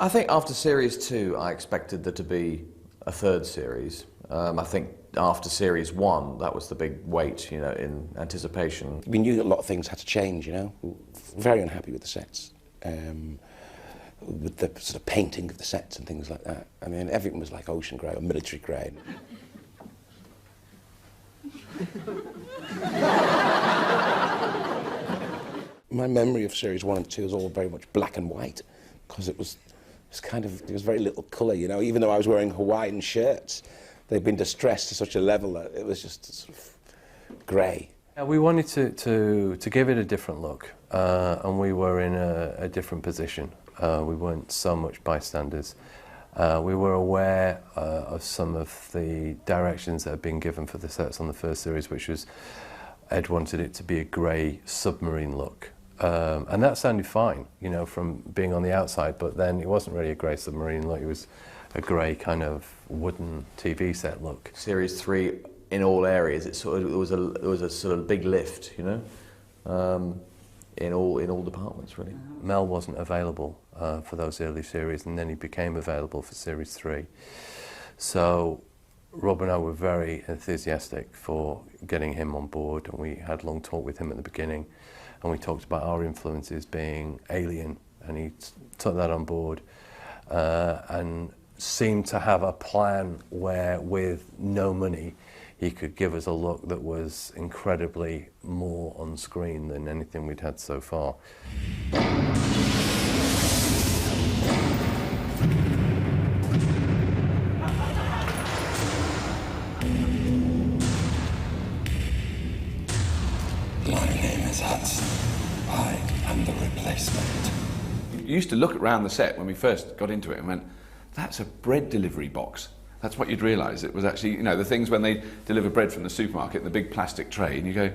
I think after series 2, I expected there to be a third series. I think after series 1, that was the big wait, you know, in anticipation. We knew that a lot of things had to change, you know. We were very unhappy with the sets, with the sort of painting of the sets and things like that. I mean, everything was like ocean grey or military grey. My memory of series 1 and 2 is all very much black and white, because it was there was very little colour, you know. Even though I was wearing Hawaiian shirts, they'd been distressed to such a level that it was just sort of grey. Yeah, we wanted to give it a different look, and we were in a different position. We weren't so much bystanders. We were aware of some of the directions that had been given for the sets on the first series, which was Ed wanted it to be a grey submarine look. And that sounded fine, you know, from being on the outside, but then it wasn't really a grey submarine look, it was a grey kind of wooden TV set look. Series 3, in all areas, it was a sort of big lift, you know, in all departments, really. Mel wasn't available for those early series, and then he became available for series 3. So Rob and I were very enthusiastic for getting him on board, and we had a long talk with him at the beginning, and we talked about our influences being alien, and he took that on board and seemed to have a plan where, with no money, he could give us a look that was incredibly more on screen than anything we'd had so far. My name is Hudson. I am the replacement. You used to look around the set when we first got into it and went, that's a bread delivery box. That's what you'd realise. It was actually, you know, the things when they deliver bread from the supermarket in the big plastic tray, and you go,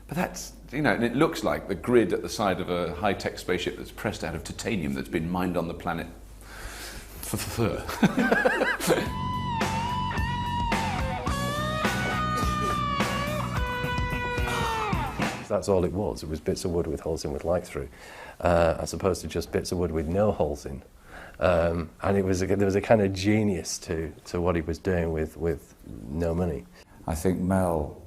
but that's, you know, and it looks like the grid at the side of a high-tech spaceship that's pressed out of titanium that's been mined on the planet for fur. That's all it was. It was bits of wood with holes in with light through, as opposed to just bits of wood with no holes in. And there was a kind of genius to what he was doing with no money. I think Mel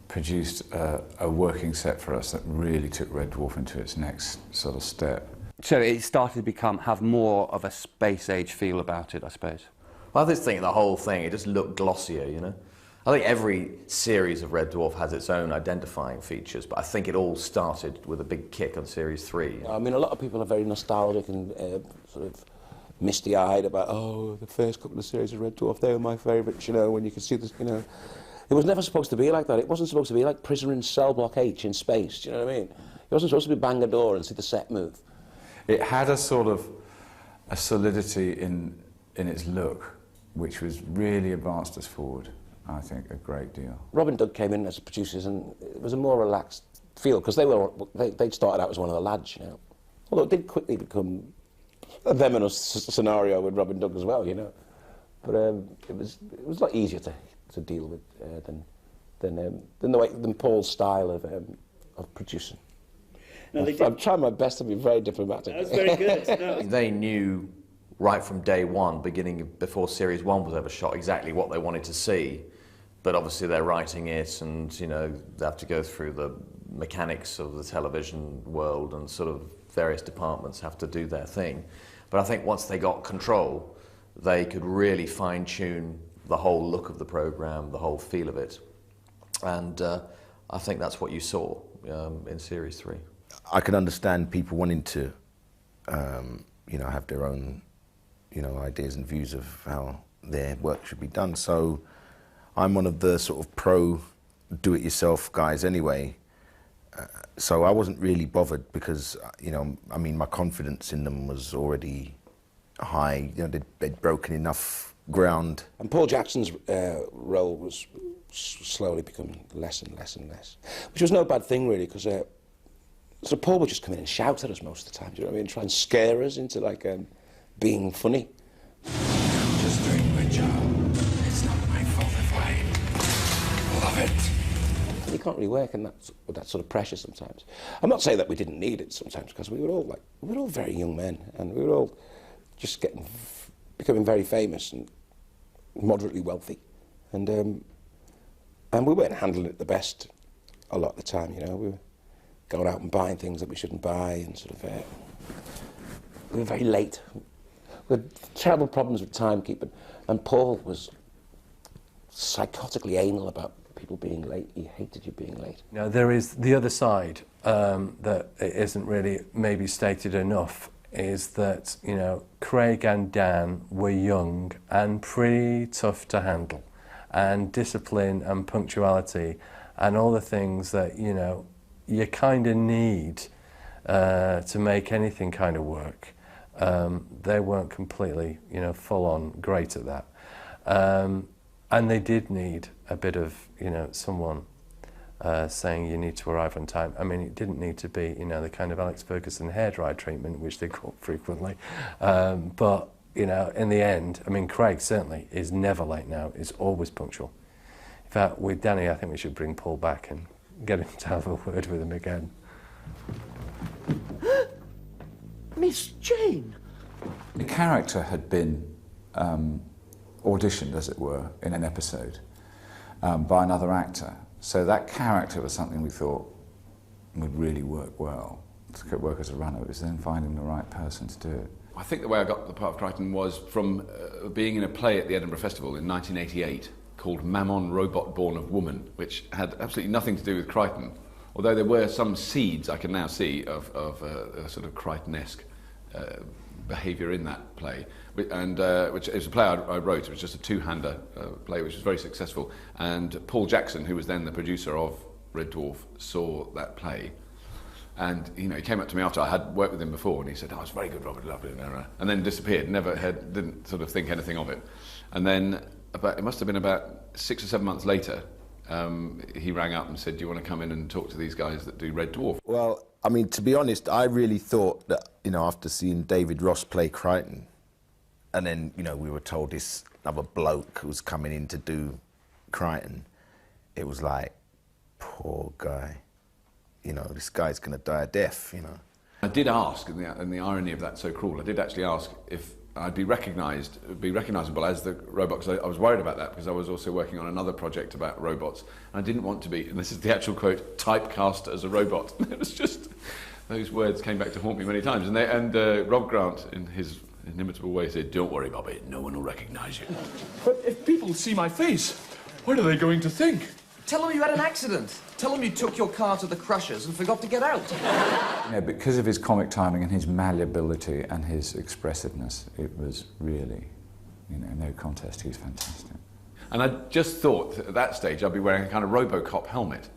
produced a working set for us that really took Red Dwarf into its next sort of step. So it started to have more of a space age feel about it, I suppose. Well, I just think the whole thing, it just looked glossier, you know. I think every series of Red Dwarf has its own identifying features, but I think it all started with a big kick on series 3. I mean, a lot of people are very nostalgic and sort of misty-eyed about, oh, the first couple of series of Red Dwarf, they were my favourites, you know, when you could see this, you know. It was never supposed to be like that. It wasn't supposed to be like Prisoner in Cell Block H in space, do you know what I mean? It wasn't supposed to be bang a door and see the set move. It had a sort of a solidity in its look, which was really advanced us forward, I think, a great deal. Rob and Doug came in as producers, and it was a more relaxed feel, because they'd started out as one of the lads, you know. Although it did quickly become a them and us scenario with Rob and Doug as well, you know. But it was a lot easier to deal with than Paul's style of producing. No, I'm trying my best to be very diplomatic. That's very good. No. They knew right from day one, before series 1 was ever shot, exactly what they wanted to see. But obviously they're writing it, and you know, they have to go through the mechanics of the television world, and sort of various departments have to do their thing. But I think once they got control, they could really fine-tune the whole look of the programme, the whole feel of it. And I think that's what you saw in series 3. I can understand people wanting to, you know, have their own, you know, ideas and views of how their work should be done. So I'm one of the sort of pro do-it-yourself guys anyway. So I wasn't really bothered because, you know, I mean, my confidence in them was already high. You know, they'd broken enough ground. And Paul Jackson's role was slowly becoming less and less and less, which was no bad thing really, because so Paul would just come in and shout at us most of the time, do you know what I mean? Try and scare us into like being funny. I'm just doing my job. It's not my fault if I love it. And you can't really work in with that sort of pressure sometimes. I'm not saying that we didn't need it sometimes, because we were all very young men, and we were all just becoming very famous and moderately wealthy, and we weren't handling it the best a lot of the time. You know, we were going out and buying things that we shouldn't buy, and sort of we were very late. We had terrible problems with timekeeping, and Paul was psychotically anal about people being late. He hated you being late. Now, there is the other side that it isn't really maybe stated enough, is that, you know, Craig and Dan were young and pretty tough to handle, and discipline and punctuality and all the things that, you know, you kind of need to make anything kind of work. They weren't completely, you know, full on great at that. And they did need a bit of, you know, someone saying you need to arrive on time. I mean, it didn't need to be, you know, the kind of Alex Ferguson hairdryer treatment, which they got frequently. But, you know, in the end, I mean, Craig certainly is never late now, is always punctual. In fact, with Danny, I think we should bring Paul back and get him to have a word with him again. Miss Jane! The character had been auditioned, as it were, in an episode by another actor. So that character was something we thought would really work well, to work as a runner. It was then finding the right person to do it. I think the way I got the part of Crichton was from being in a play at the Edinburgh Festival in 1988 called Mammon, Robot Born of Woman, which had absolutely nothing to do with Crichton, although there were some seeds I can now see of a sort of Crichton-esque behaviour in that play, and which is a play I wrote. It was just a two-hander play, which was very successful. And Paul Jackson, who was then the producer of Red Dwarf, saw that play, and you know, he came up to me after I had worked with him before, and he said, "Oh, it's very good, Robert, lovely," and then disappeared. Didn't sort of think anything of it. And then it must have been about 6 or 7 months later, he rang up and said, "Do you want to come in and talk to these guys that do Red Dwarf?" Well, I mean, to be honest, I really thought that, you know, after seeing David Ross play Crichton, and then, you know, we were told this other bloke was coming in to do Crichton, it was like, poor guy, you know, this guy's going to die a death, you know. I did ask, and the irony of that so cruel, I did actually ask if I'd be recognisable as the robot, because I was worried about that, because I was also working on another project about robots, and I didn't want to be, and this is the actual quote, typecast as a robot. It was just, those words came back to haunt me many times, and Rob Grant, in his inimitable way, said, "Don't worry, Bobby, no one will recognise you." But if people see my face, what are they going to think? Tell them you had an accident. Tell them you took your car to the Crushers and forgot to get out. You know, because of his comic timing and his malleability and his expressiveness, it was really, you know, no contest. He was fantastic. And I just thought at that stage I'd be wearing a kind of RoboCop helmet.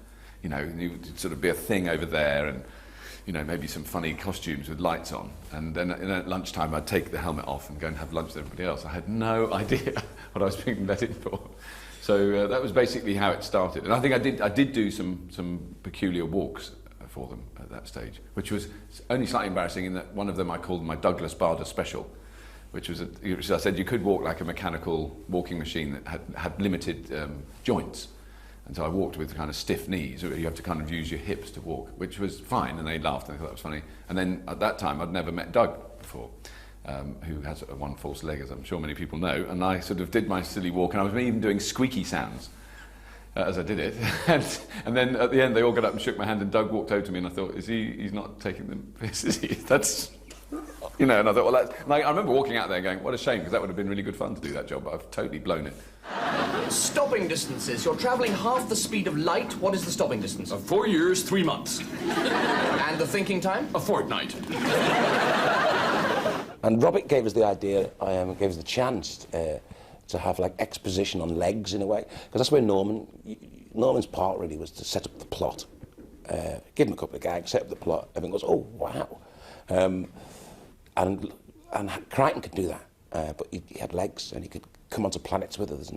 You know, you'd sort of be a thing over there, and, you know, maybe some funny costumes with lights on. And then at lunchtime I'd take the helmet off and go and have lunch with everybody else. I had no idea what I was being let in for. So that was basically how it started. And I think I did do some peculiar walks for them at that stage, which was only slightly embarrassing in that one of them I called my Douglas Bader special, which I said you could walk like a mechanical walking machine that had limited joints. And so I walked with kind of stiff knees. You have to kind of use your hips to walk, which was fine, and they laughed and they thought that was funny. And then at that time I'd never met Doug before. Who has one false leg, as I'm sure many people know, and I sort of did my silly walk, and I was even doing squeaky sounds as I did it. and then at the end, they all got up and shook my hand, and Doug walked over to me, and I thought, he's not taking the piss, is he? That's, you know, and I thought, well, that's... And I remember walking out there going, what a shame, because that would have been really good fun to do that job, but I've totally blown it. Stopping distances. You're travelling half the speed of light. What is the stopping distance? 4 years, 3 months. And the thinking time? A fortnight. And Robert gave us the idea, gave us the chance to have like exposition on legs in a way, because that's where Norman's part really was to set up the plot, give him a couple of gags, set up the plot. Everyone goes, oh wow, and Crichton could do that, but he had legs and he could come onto planets with us,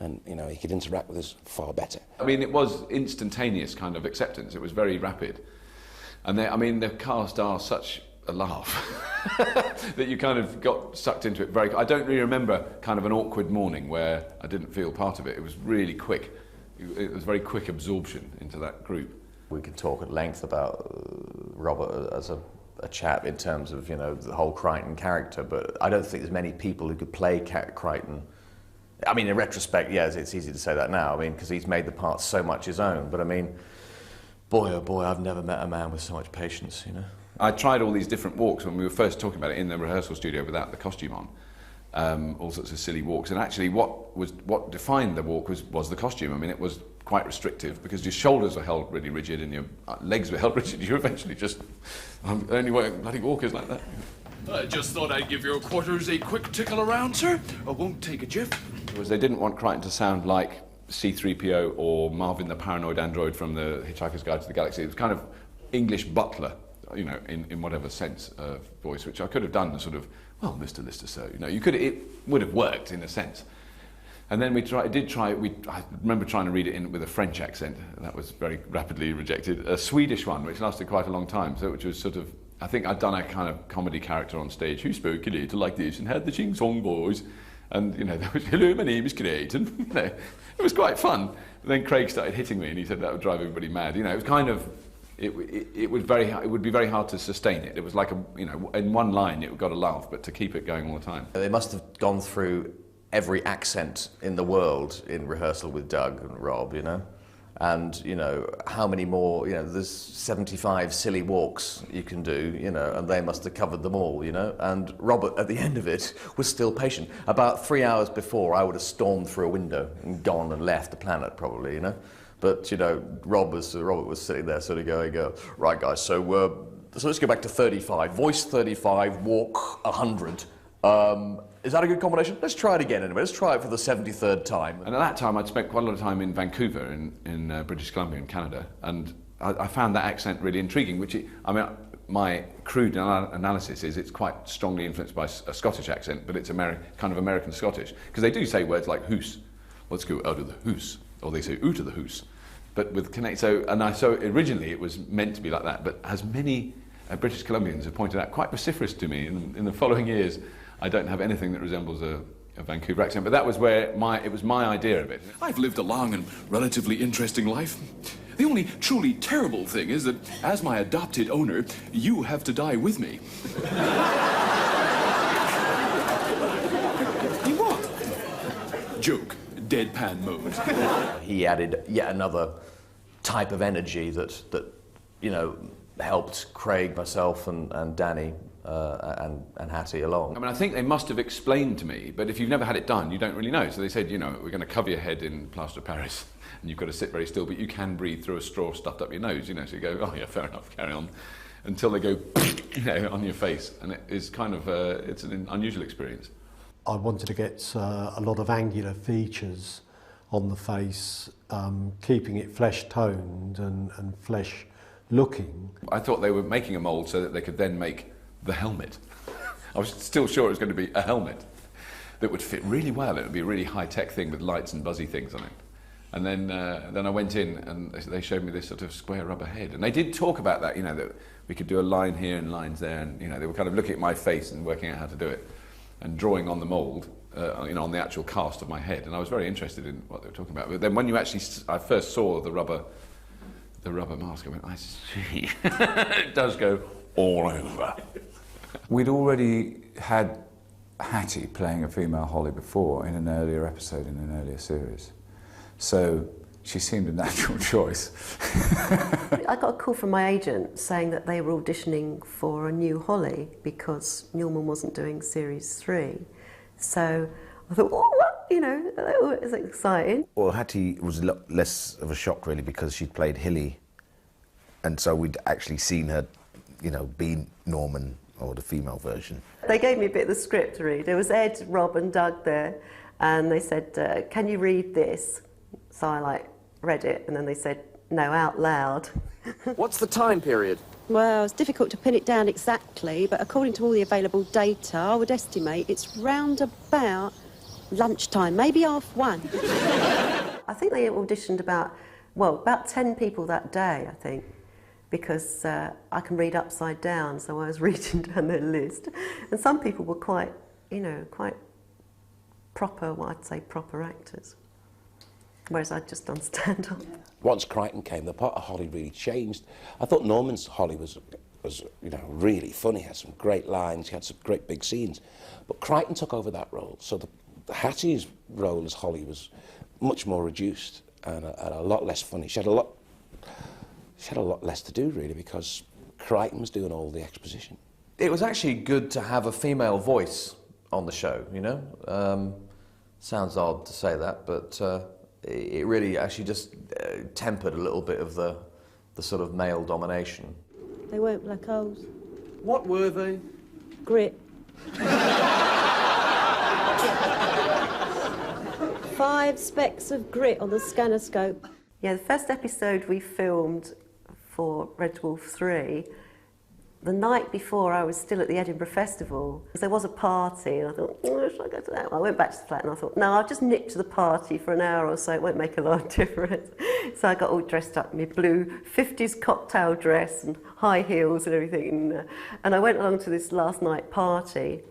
and you know, he could interact with us far better. I mean, it was instantaneous kind of acceptance. It was very rapid, and the cast are such a laugh that you kind of got sucked into it very... I don't really remember kind of an awkward morning where I didn't feel part of it. It was really quick. It was very quick absorption into that group. We could talk at length about Robert a chap in terms of, you know, the whole Crichton character, but I don't think there's many people who could play Crichton. I mean, in retrospect, yeah, it's easy to say that now, I mean, because he's made the part so much his own, but I mean, boy, oh boy, I've never met a man with so much patience, you know. I tried all these different walks when we were first talking about it in the rehearsal studio without the costume on, all sorts of silly walks, and actually what defined the walk was the costume. I mean, it was quite restrictive because your shoulders were held really rigid and your legs were held rigid. You eventually just, only bloody walkers like that. I just thought I'd give your quarters a quick tickle around, sir. I won't take a jiff. Was they didn't want Crichton to sound like C-3PO or Marvin the Paranoid Android from the Hitchhiker's Guide to the Galaxy. It was kind of English butler, you know, in whatever sense of voice, which I could have done the sort of, well, Mr. Lister, sir, you know, it would have worked in a sense. And then I remember trying to read it in with a French accent, and that was very rapidly rejected. A Swedish one, which lasted quite a long time, so which was sort of, I think I'd done a kind of comedy character on stage who spoke a little like this and had the sing-song voice. And, you know, there was, hello, my name is Craig, and, you know, it was quite fun. But then Craig started hitting me, and he said that would drive everybody mad. You know, it was kind of, it would be very hard to sustain it. It was like you know, in one line it got a laugh, but to keep it going all the time. They must have gone through every accent in the world in rehearsal with Doug and Rob, you know. And, you know, how many more, you know, there's 75 silly walks you can do, you know, and they must have covered them all, you know. And Robert, at the end of it, was still patient. About 3 hours before, I would have stormed through a window and gone and left the planet, probably, you know. But, you know, Robert was sitting there sort of going, right, guys, so let's go back to 35. Voice 35, walk 100. Is that a good combination? Let's try it again anyway. Let's try it for the 73rd time. And at that time, I'd spent quite a lot of time in Vancouver, in British Columbia, in Canada, and I found that accent really intriguing, I mean, my crude analysis is it's quite strongly influenced by a Scottish accent, but it's kind of American Scottish, because they do say words like hoose. Let's go out of the hoose, or they say out of the hoose. But with so originally it was meant to be like that, but as many British Columbians have pointed out, quite vociferous to me in the following years, I don't have anything that resembles a Vancouver accent, but that was where it was my idea of it. I've lived a long and relatively interesting life. The only truly terrible thing is that, as my adopted owner, you have to die with me. You what? Joke. Deadpan mode. He added yet another type of energy that you know, helped Craig, myself, and Danny and Hattie along. I mean, I think they must have explained to me, but if you've never had it done, you don't really know. So they said, you know, we're going to cover your head in plaster of Paris, and you've got to sit very still, but you can breathe through a straw stuffed up your nose, you know. So you go, oh yeah, fair enough, carry on, until they go, you know, on your face, and it is kind of it's an unusual experience. I wanted to get a lot of angular features on the face, keeping it flesh-toned and flesh-looking. I thought they were making a mould so that they could then make the helmet. I was still sure it was going to be a helmet that would fit really well. It would be a really high-tech thing with lights and buzzy things on it. And then I went in and they showed me this sort of square rubber head. And they did talk about that, you know, that we could do a line here and lines there. And, you know, they were kind of looking at my face and working out how to do it and drawing on the mould, you know, on the actual cast of my head. And I was very interested in what they were talking about. But then when I first saw the rubber mask, I went, I see. It does go all over. We'd already had Hattie playing a female Holly before in an earlier episode in an earlier series. So she seemed a natural choice. I got a call from my agent saying that they were auditioning for a new Holly because Newman wasn't doing series 3. So I thought, oh, what? You know, it's exciting. Well, Hattie was a lot less of a shock really because she'd played Hilly, and so we'd actually seen her, you know, be Norman or the female version. They gave me a bit of the script to read. There was Ed, Rob and Doug there, and they said, can you read this? So I read it, and then they said, no, out loud. What's the time period? Well, it's difficult to pin it down exactly, but according to all the available data, I would estimate it's round about lunchtime, maybe 1:30. I think they auditioned about 10 people that day, I think, because I can read upside down, so I was reading down their list. And some people were quite proper, what I'd say, proper actors. Whereas I'd just done stand-up. Once Crichton came, the part of Holly really changed. I thought Norman's Holly was was, you know, really funny, had some great lines, he had some great big scenes. But Crichton took over that role, so Hattie's role as Holly was much more reduced and a lot less funny. She had a lot less to do, really, because Crichton was doing all the exposition. It was actually good to have a female voice on the show, you know? Sounds odd to say that, but it really actually just tempered a little bit of the sort of male domination. They weren't black holes. What were they? Grit. 5 specks of grit on the scanner scope. Yeah, the first episode we filmed for Red Dwarf 3, the night before I was still at the Edinburgh Festival, there was a party and I thought, oh, should I go to that? Well, I went back to the flat and I thought, no, I'll just nip to the party for an hour or so, it won't make a lot of difference. So I got all dressed up in my blue 50s cocktail dress and high heels and everything, and I went along to this last night party,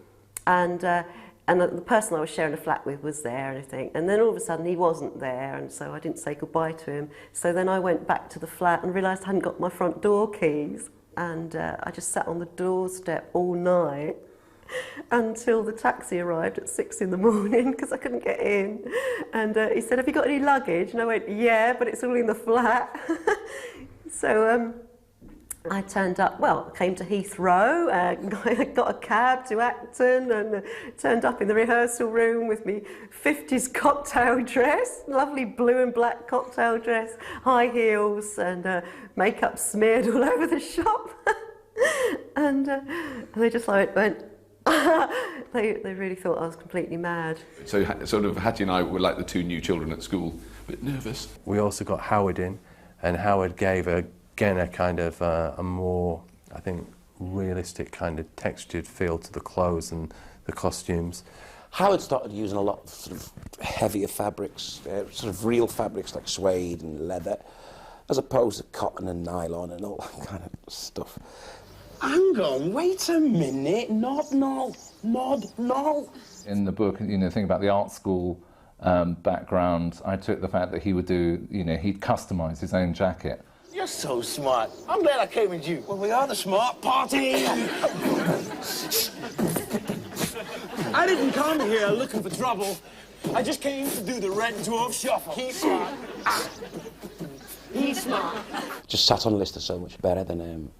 and the person I was sharing a flat with was there and everything, and then all of a sudden he wasn't there, and so I didn't say goodbye to him. So then I went back to the flat and realised I hadn't got my front door keys. And I just sat on the doorstep all night until the taxi arrived at 6 in the morning because I couldn't get in. And he said, have you got any luggage? And I went, yeah, but it's all in the flat. So I turned up, well, I came to Heathrow, I got a cab to Acton and turned up in the rehearsal room with me 50s cocktail dress, lovely blue and black cocktail dress, high heels and makeup smeared all over the shop. and they just like went, they really thought I was completely mad. So sort of Hattie and I were like the 2 new children at school, a bit nervous. We also got Howard in, and Howard gave again a kind of a more, I think, realistic kind of textured feel to the clothes and the costumes. Howard started using a lot of sort of heavier fabrics, sort of real fabrics like suede and leather, as opposed to cotton and nylon and all that kind of stuff. Hang on, wait a minute. Nod, no. In the book, you know, think about the art school background, I took the fact that he would do, you know, he'd customise his own jacket. You're so smart. I'm glad I came with you. Well, we are the smart party. I didn't come here looking for trouble. I just came to do the Red Dwarf shuffle. He's smart. He's smart. Just sat on Lister so much better than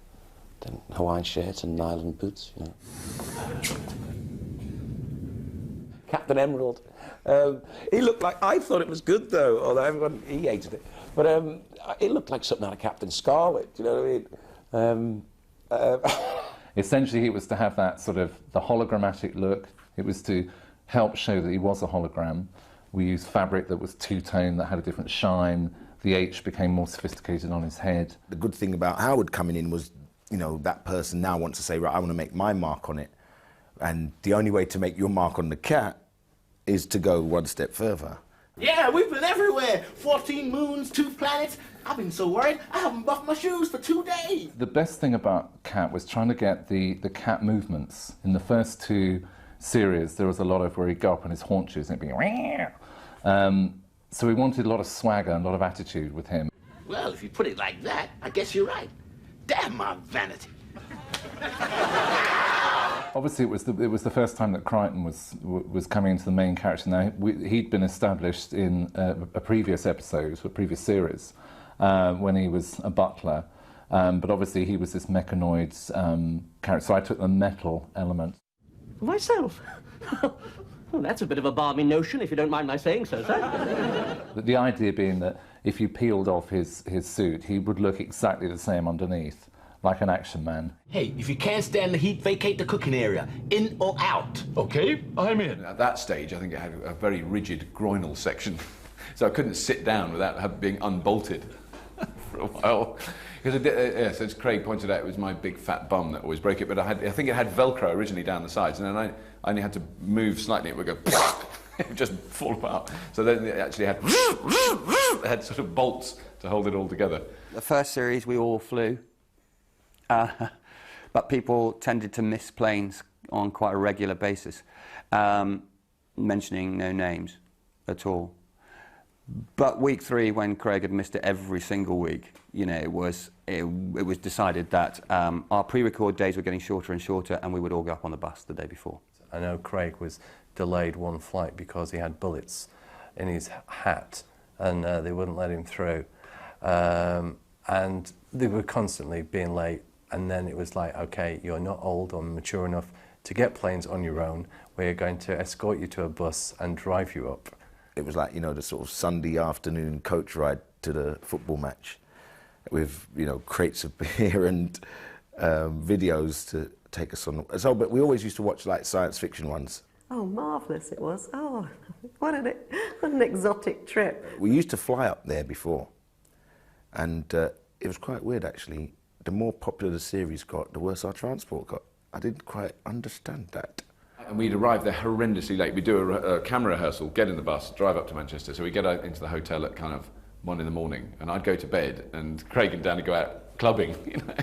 Hawaiian shirts and nylon boots, you know. Captain Emerald. He looked like, I thought it was good though, although everyone, he hated it. But it looked like something out of Captain Scarlet, you know what I mean? Essentially, it was to have that sort of, the hologrammatic look. It was to help show that he was a hologram. We used fabric that was two-tone, that had a different shine. The H became more sophisticated on his head. The good thing about Howard coming in was, you know, that person now wants to say, right, I want to make my mark on it. And the only way to make your mark on the cat is to go one step further. Yeah, we've been everywhere. 14 moons, 2 planets. I've been so worried, I haven't buffed my shoes for 2 days. The best thing about Cat was trying to get the cat movements. In the first 2 series, there was a lot of where he'd go up on his haunches and it'd be... so we wanted a lot of swagger and a lot of attitude with him. Well, if you put it like that, I guess you're right. Damn my vanity. Obviously, it was the first time that Crichton was coming into the main character. Now, he'd been established in a previous episode, a previous series, when he was a butler. But obviously, he was this mechanoid character, so I took the metal element. Myself? Well, that's a bit of a balmy notion, if you don't mind my saying so, sir. The idea being that if you peeled off his suit, he would look exactly the same underneath, like an action man. Hey, if you can't stand the heat, vacate the cooking area. In or out? Okay, I'm in. At that stage, I think it had a very rigid groinal section, so I couldn't sit down without being unbolted for a while. Because yes, as Craig pointed out, it was my big fat bum that always broke it, but I think it had Velcro originally down the sides, and then I only had to move slightly, it would go, it would just fall apart. So then it actually had sort of bolts to hold it all together. The first series we all flew, but people tended to miss planes on quite a regular basis, mentioning no names at all. But week 3, when Craig had missed it every single week, you know, it was decided that our pre-record days were getting shorter and shorter, and we would all go up on the bus the day before. I know Craig was delayed one flight because he had bullets in his hat, and they wouldn't let him through. And they were constantly being late, and then it was like, okay, you're not old or mature enough to get planes on your own. We're going to escort you to a bus and drive you up. It was like, you know, the sort of Sunday afternoon coach ride to the football match with, you know, crates of beer and videos to take us on. So, but we always used to watch like science fiction ones. Oh, marvellous it was. Oh, what an exotic trip. We used to fly up there before, and it was quite weird actually. The more popular the series got, the worse our transport got. I didn't quite understand that. And we'd arrive there horrendously late. We'd do a camera rehearsal, get in the bus, drive up to Manchester. So we get out into the hotel at kind of 1 in the morning, and I'd go to bed, and Craig and Danny go out clubbing, you know.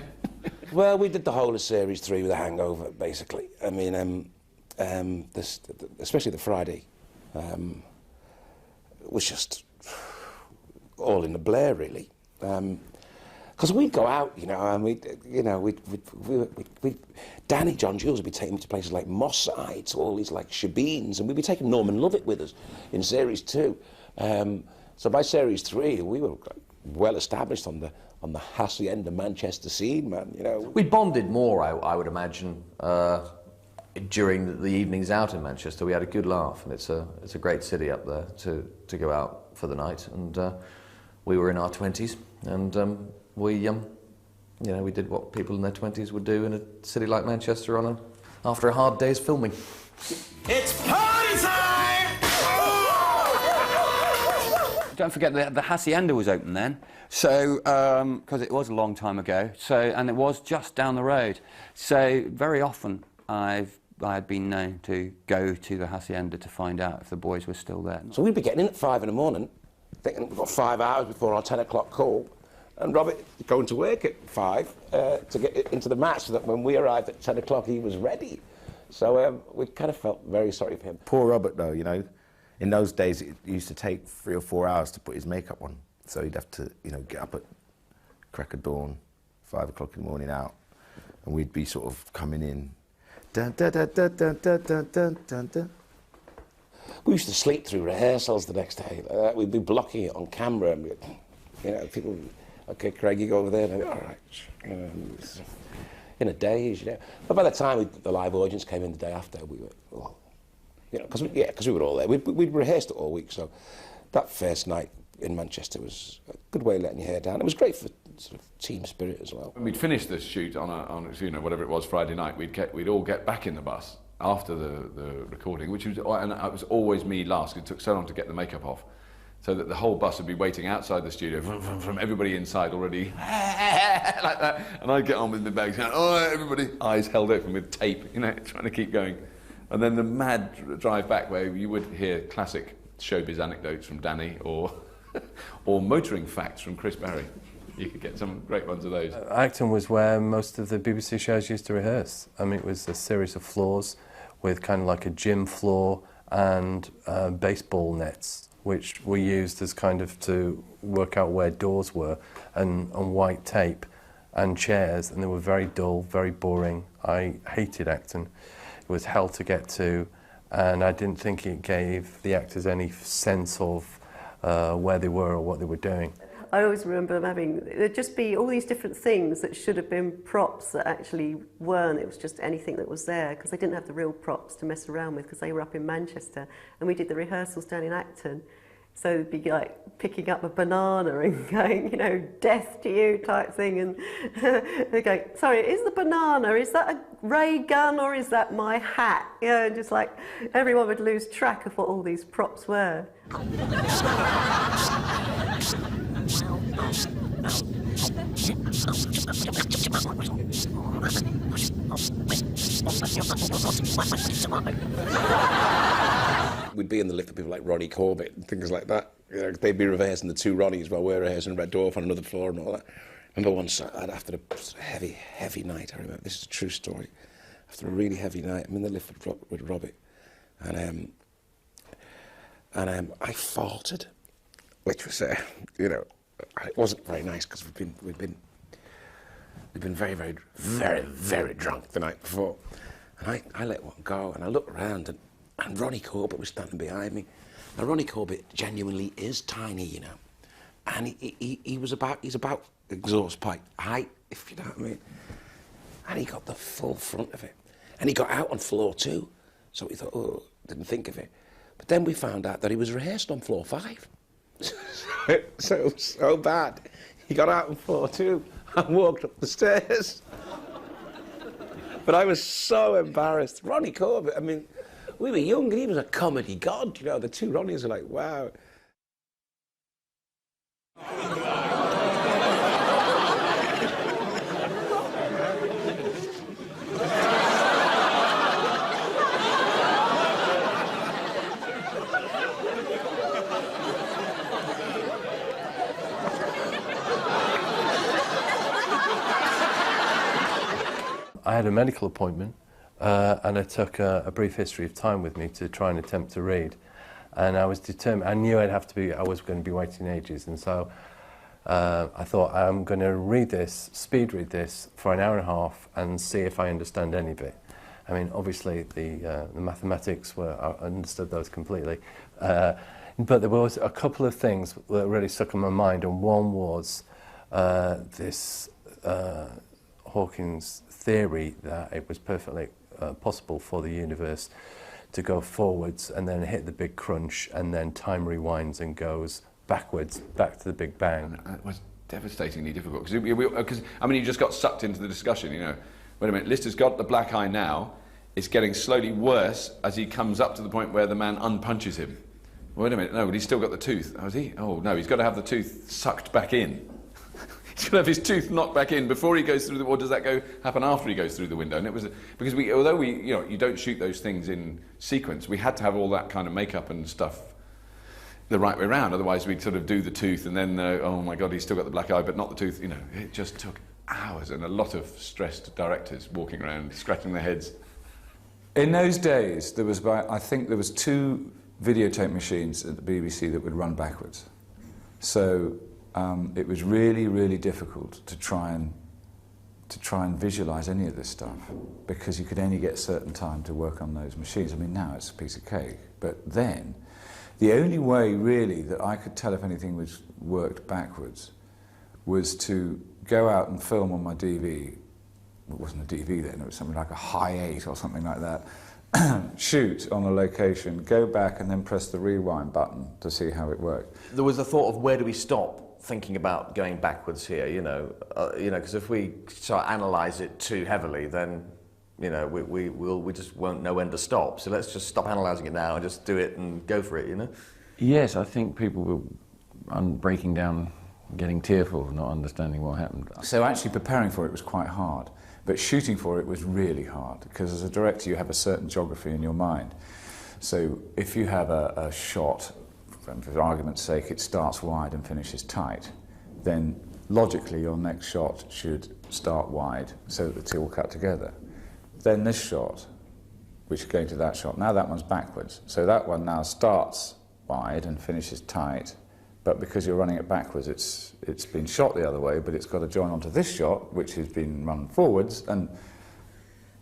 Well, we did the whole of Series 3 with a hangover, basically. I mean, especially the Friday, was just all in the blare, really. Because we'd go out, you know, and Danny, John Jules would be taking me to places like Moss Side, to all these like shebeens, and we'd be taking Norman Lovett with us in Series 2. So by Series 3, we were well established on the hacienda Manchester scene, man. You know, we bonded more, I would imagine, during the evenings out in Manchester. We had a good laugh, and it's a great city up there to go out for the night. And we were in our 20s, and you know, we did what people in their 20s would do in a city like Manchester after a hard day's filming. It's party time! Don't forget that the hacienda was open then, so because it was a long time ago. So, and it was just down the road. So very often I had been known to go to the hacienda to find out if the boys were still there. So we'd be getting in at 5 in the morning, thinking we've got 5 hours before our 10 o'clock call. And Robert going to work at 5 to get into the match, so that when we arrived at 10 o'clock, he was ready. So we kind of felt very sorry for him. Poor Robert, though, you know. In those days, it used to take 3 or 4 hours to put his makeup on. So he'd have to, you know, get up at crack of dawn, 5 o'clock in the morning out, and we'd be sort of coming in. Dun, dun, dun, dun, dun, dun, dun, dun, dun. We used to sleep through rehearsals the next day. We'd be blocking it on camera, and you know, people. Okay, Craig, you go over there. And all right. In a daze, you know. But by the time the live audience came in the day after, we were, well, you know, because we were all there. We'd rehearsed it all week, so that first night in Manchester was a good way of letting your hair down. It was great for sort of team spirit as well. When we'd finished the shoot on you know, whatever it was, Friday night, we'd all get back in the bus after the recording, and it was always me last. It took so long to get the makeup off. So that the whole bus would be waiting outside the studio from everybody inside already like that, and I'd get on with my bags going, oh, everybody, eyes held open with tape, you know, trying to keep going. And then the mad drive back where you would hear classic showbiz anecdotes from Danny or motoring facts from Chris Barry. You could get some great ones of those. Acton was where most of the BBC shows used to rehearse. I mean, it was a series of floors with kind of like a gym floor and baseball nets, which were used as kind of to work out where doors were, and white tape and chairs, and they were very dull, very boring. I hated Acton. It was hell to get to, and I didn't think it gave the actors any sense of where they were or what they were doing. I always remember them having, there'd just be all these different things that should have been props that actually weren't. It was just anything that was there, because they didn't have the real props to mess around with, because they were up in Manchester and we did the rehearsals down in Acton. So it'd be like picking up a banana and going, you know, death to you type thing, and they go, sorry, is the banana, is that a ray gun or is that my hat? You know, and just like everyone would lose track of what all these props were. We'd be in the lift with people like Ronnie Corbett and things like that. You know, they'd be rehearsing the 2 Ronnies while we're rehearsing Red Dwarf on another floor and all that. I remember once, after a heavy night, I remember, this is a true story, after a really heavy night, I'm in the lift with Robert, and I farted which was, you know, it wasn't very nice because we'd been very, very, very, very drunk the night before. And I let one go, and I looked around, and Ronnie Corbett was standing behind me. Now, Ronnie Corbett genuinely is tiny, you know, and he's about exhaust pipe height, if you know what I mean. And he got the full front of it, and he got out on floor 2, so we thought, oh, didn't think of it. But then we found out that he was rehearsed on floor 5. So it was so bad. He got out on floor 2 and walked up the stairs. But I was so embarrassed. Ronnie Corbett, I mean, we were young and he was a comedy god, you know. The two Ronnies were like, wow. I had a medical appointment and I took a brief history of time with me to try and attempt to read. And I was determined, I knew I was going to be waiting ages, and so I thought I'm going to read this, speed read this for an hour and a half and see if I understand any of it. I mean, obviously the mathematics I understood those completely, but there was a couple of things that really stuck in my mind, and one was this Hawking's theory that it was perfectly possible for the universe to go forwards and then hit the big crunch, and then time rewinds and goes backwards, back to the Big Bang. It was devastatingly difficult, because I mean, you just got sucked into the discussion, you know. Wait a minute, Lister's got the black eye now, it's getting slowly worse as he comes up to the point where the man unpunches him. Wait a minute, no, but he's still got the tooth. Oh, is he? Oh, no, he's got to have the tooth sucked back in. He's going to have his tooth knocked back in before he goes through the, or does that happen after he goes through the window? And it was, because although you know, you don't shoot those things in sequence, we had to have all that kind of makeup and stuff the right way around, otherwise we'd sort of do the tooth and then, oh my God, he's still got the black eye, but not the tooth, you know. It just took hours, and a lot of stressed directors walking around, scratching their heads. In those days, there was I think there was 2 videotape machines at the BBC that would run backwards. So it was really, really difficult to try and visualise any of this stuff, because you could only get a certain time to work on those machines. I mean, now it's a piece of cake, but then the only way really that I could tell if anything was worked backwards was to go out and film on my DV. It wasn't a DV then, it was something like a high 8 or something like that. Shoot on a location, go back and then press the rewind button to see how it worked. There was the thought of, where do we stop thinking about going backwards here, you know, because if we start to analyse it too heavily, then, you know, we just won't know when to stop. So let's just stop analysing it now and just do it and go for it, you know? Yes, I think people were breaking down, getting tearful of not understanding what happened. So actually preparing for it was quite hard, but shooting for it was really hard, because as a director you have a certain geography in your mind. So if you have a shot, for argument's sake, it starts wide and finishes tight, then logically your next shot should start wide so that the two will cut together. Then this shot, which is going to that shot, now that one's backwards. So that one now starts wide and finishes tight, but because you're running it backwards, it's been shot the other way, but it's got to join onto this shot, which has been run forwards, and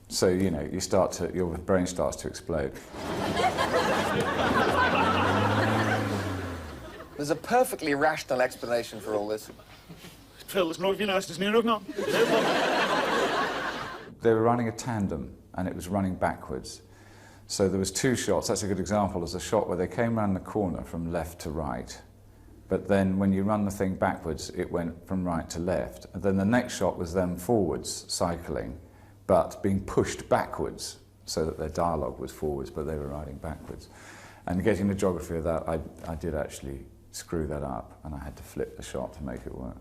so, you know, your brain starts to explode. There's a perfectly rational explanation for all this. Phil, it's not if you know, it's near enough. They were running a tandem, and it was running backwards. So there was 2 shots. That's a good example. There's a shot where they came around the corner from left to right, but then when you run the thing backwards, it went from right to left. And then the next shot was them forwards, cycling, but being pushed backwards, so that their dialogue was forwards, but they were riding backwards. And getting the geography of that, I did actually screw that up, and I had to flip the shot to make it work.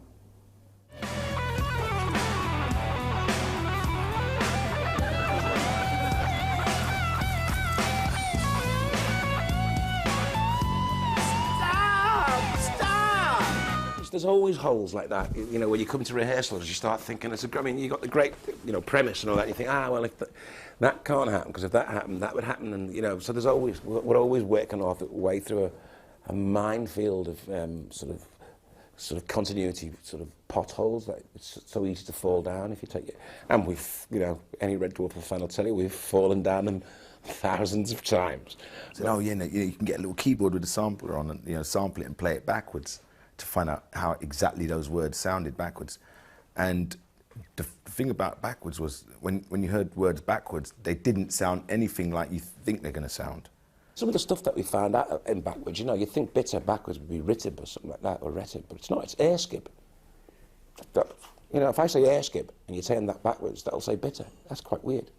There's always holes like that, you know, when you come to rehearsals, you start thinking, I mean, you've got the great, you know, premise and all that, and you think, well, if that can't happen, because if that happened, that would happen, and, you know, so we're always working our way through minefield of sort of continuity, sort of potholes. Like it's so easy to fall down if you take it. And we've, you know, any Red Dwarf fan will tell you, we've fallen down them thousands of times. So, oh yeah, no, you can get a little keyboard with a sampler on, and you know, sample it and play it backwards to find out how exactly those words sounded backwards. And the thing about backwards was when you heard words backwards, they didn't sound anything like you think they're going to sound. Some of the stuff that we found out in backwards, you know, you'd think bitter backwards would be ritib or something like that, or retib, but it's not, it's airskip. You know, if I say airskip and you're saying that backwards, that'll say bitter. That's quite weird.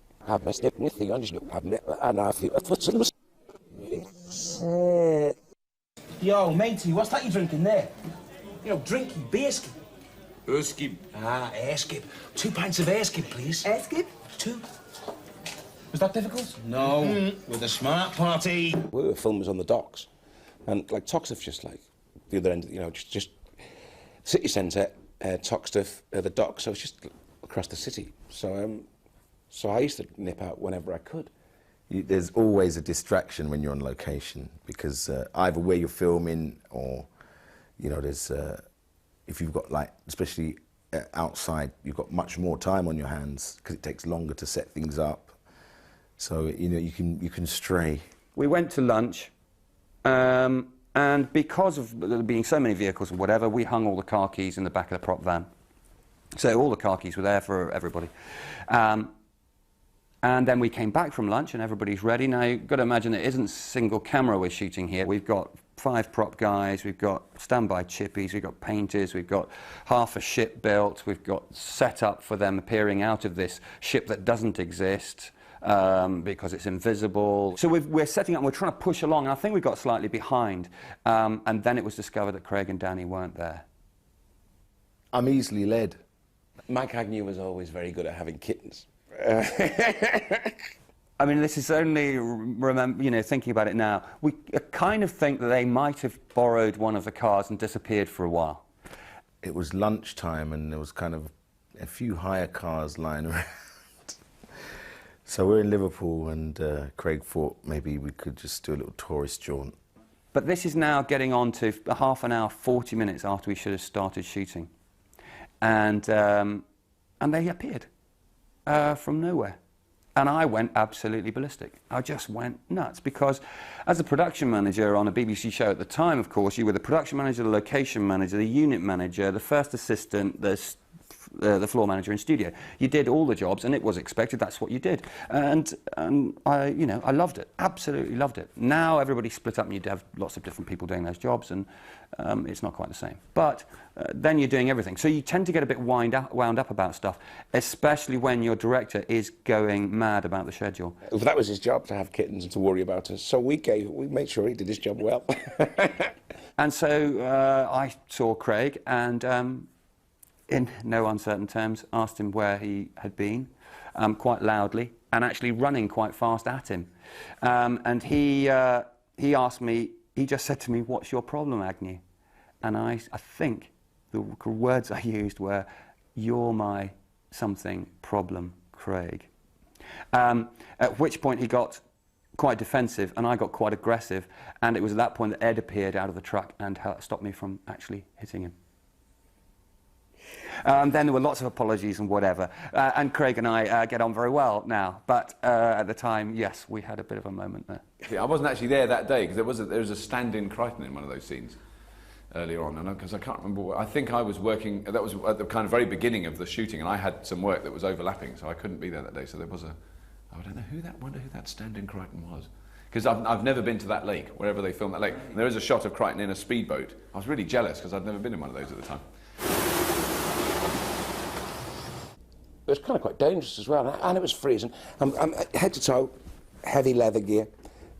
Yo, matey, what's that you drinking there? You know, drinky, beerskip. Erskip. Ah, airskip. 2 pints of airskip, please. Airskip? 2. Was that difficult? No, with a smart party. We were filmers on the docks, and like Toxteth, just like the other end, you know, just city centre, Toxteth, the docks, so it's just across the city. So, so I used to nip out whenever I could. There's always a distraction when you're on location, because either where you're filming or, you know, there's, if you've got like, especially outside, you've got much more time on your hands because it takes longer to set things up. So, you know, you can stray. We went to lunch, and because of there being so many vehicles and whatever, we hung all the car keys in the back of the prop van. So all the car keys were there for everybody. And then we came back from lunch and everybody's ready. Now, you've got to imagine it isn't single camera we're shooting here. We've got 5 prop guys, we've got standby chippies, we've got painters, we've got half a ship built, we've got set up for them appearing out of this ship that doesn't exist. Because it's invisible. So we're setting up and we're trying to push along, and I think we got slightly behind, and then it was discovered that Craig and Danny weren't there. I'm easily led. Mike Agnew was always very good at having kittens. I mean, this is only, you know, thinking about it now, we kind of think that they might have borrowed one of the cars and disappeared for a while. It was lunchtime and there was kind of a few hire cars lying around. So we're in Liverpool, and Craig thought maybe we could just do a little tourist jaunt. But this is now getting on to a half an hour, 40 minutes after we should have started shooting. And they appeared from nowhere. And I went absolutely ballistic. I just went nuts, because as a production manager on a BBC show at the time, of course, you were the production manager, the location manager, the unit manager, the first assistant, the floor manager in studio. You did all the jobs, and it was expected. That's what you did, and I, you know, I loved it. Absolutely loved it. Now everybody's split up, and you'd have lots of different people doing those jobs, and it's not quite the same. But then you're doing everything, so you tend to get a bit wound up about stuff, especially when your director is going mad about the schedule. That was his job, to have kittens and to worry about us. So we made sure he did his job well. And so I saw Craig, and in no uncertain terms, asked him where he had been, quite loudly, and actually running quite fast at him. And he asked me, he just said to me, "What's your problem, Agnew?" And I think the words I used were, "You're my something problem, Craig." At which point he got quite defensive, and I got quite aggressive, and it was at that point that Ed appeared out of the truck and stopped me from actually hitting him. Then there were lots of apologies and whatever, and Craig and I get on very well now, but at the time, yes, we had a bit of a moment there. I wasn't actually there that day, because there was a stand-in Crichton in one of those scenes earlier on, and because I can't remember, I think I was working, that was at the kind of very beginning of the shooting, and I had some work that was overlapping, so I couldn't be there that day, so there was I don't know wonder who that stand-in Crichton was. Because I've never been to that lake, wherever they filmed that lake. And there is a shot of Crichton in a speedboat. I was really jealous, because I'd never been in one of those at the time. It was kind of quite dangerous as well, and it was freezing. I'm head to toe, heavy leather gear,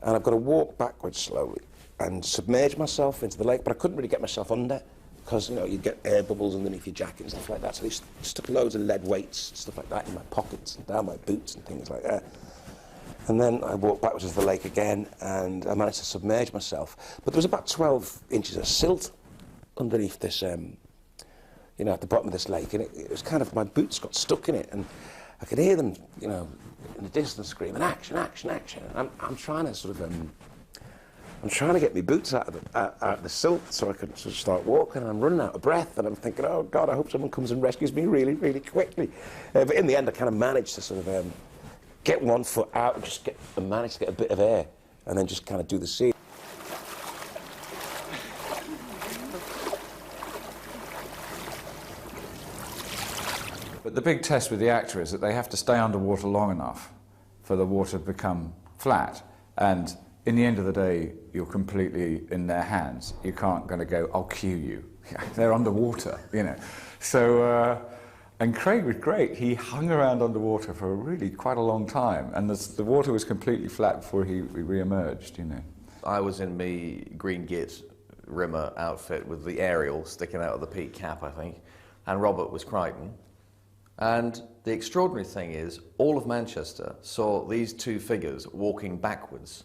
and I've got to walk backwards slowly and submerge myself into the lake, but I couldn't really get myself under, because, you know, you'd get air bubbles underneath your jacket and stuff like that, so they stuck loads of lead weights and stuff like that in my pockets and down my boots and things like that. And then I walked backwards into the lake again, and I managed to submerge myself. But there was about 12 inches of silt underneath this, you know, at the bottom of this lake, and it was kind of, my boots got stuck in it, and I could hear them, you know, in the distance screaming, "Action, action, action." And I'm trying to sort of I'm trying to get my boots out of the silt so I can sort of start walking, and I'm running out of breath, and I'm thinking, oh God, I hope someone comes and rescues me really, really quickly. But in the end, I kind of managed to sort of get one foot out and just manage to get a bit of air, and then just kind of do the scene. But the big test with the actor is that they have to stay underwater long enough for the water to become flat. And in the end of the day, you're completely in their hands. You can't going to go, I'll cue you. They're underwater, you know. So, and Craig was great. He hung around underwater for really quite a long time. And the water was completely flat before he re-emerged, you know. I was in me green git Rimmer outfit with the aerial sticking out of the peak cap, I think. And Robert was Crichton. And the extraordinary thing is, all of Manchester saw these two figures walking backwards,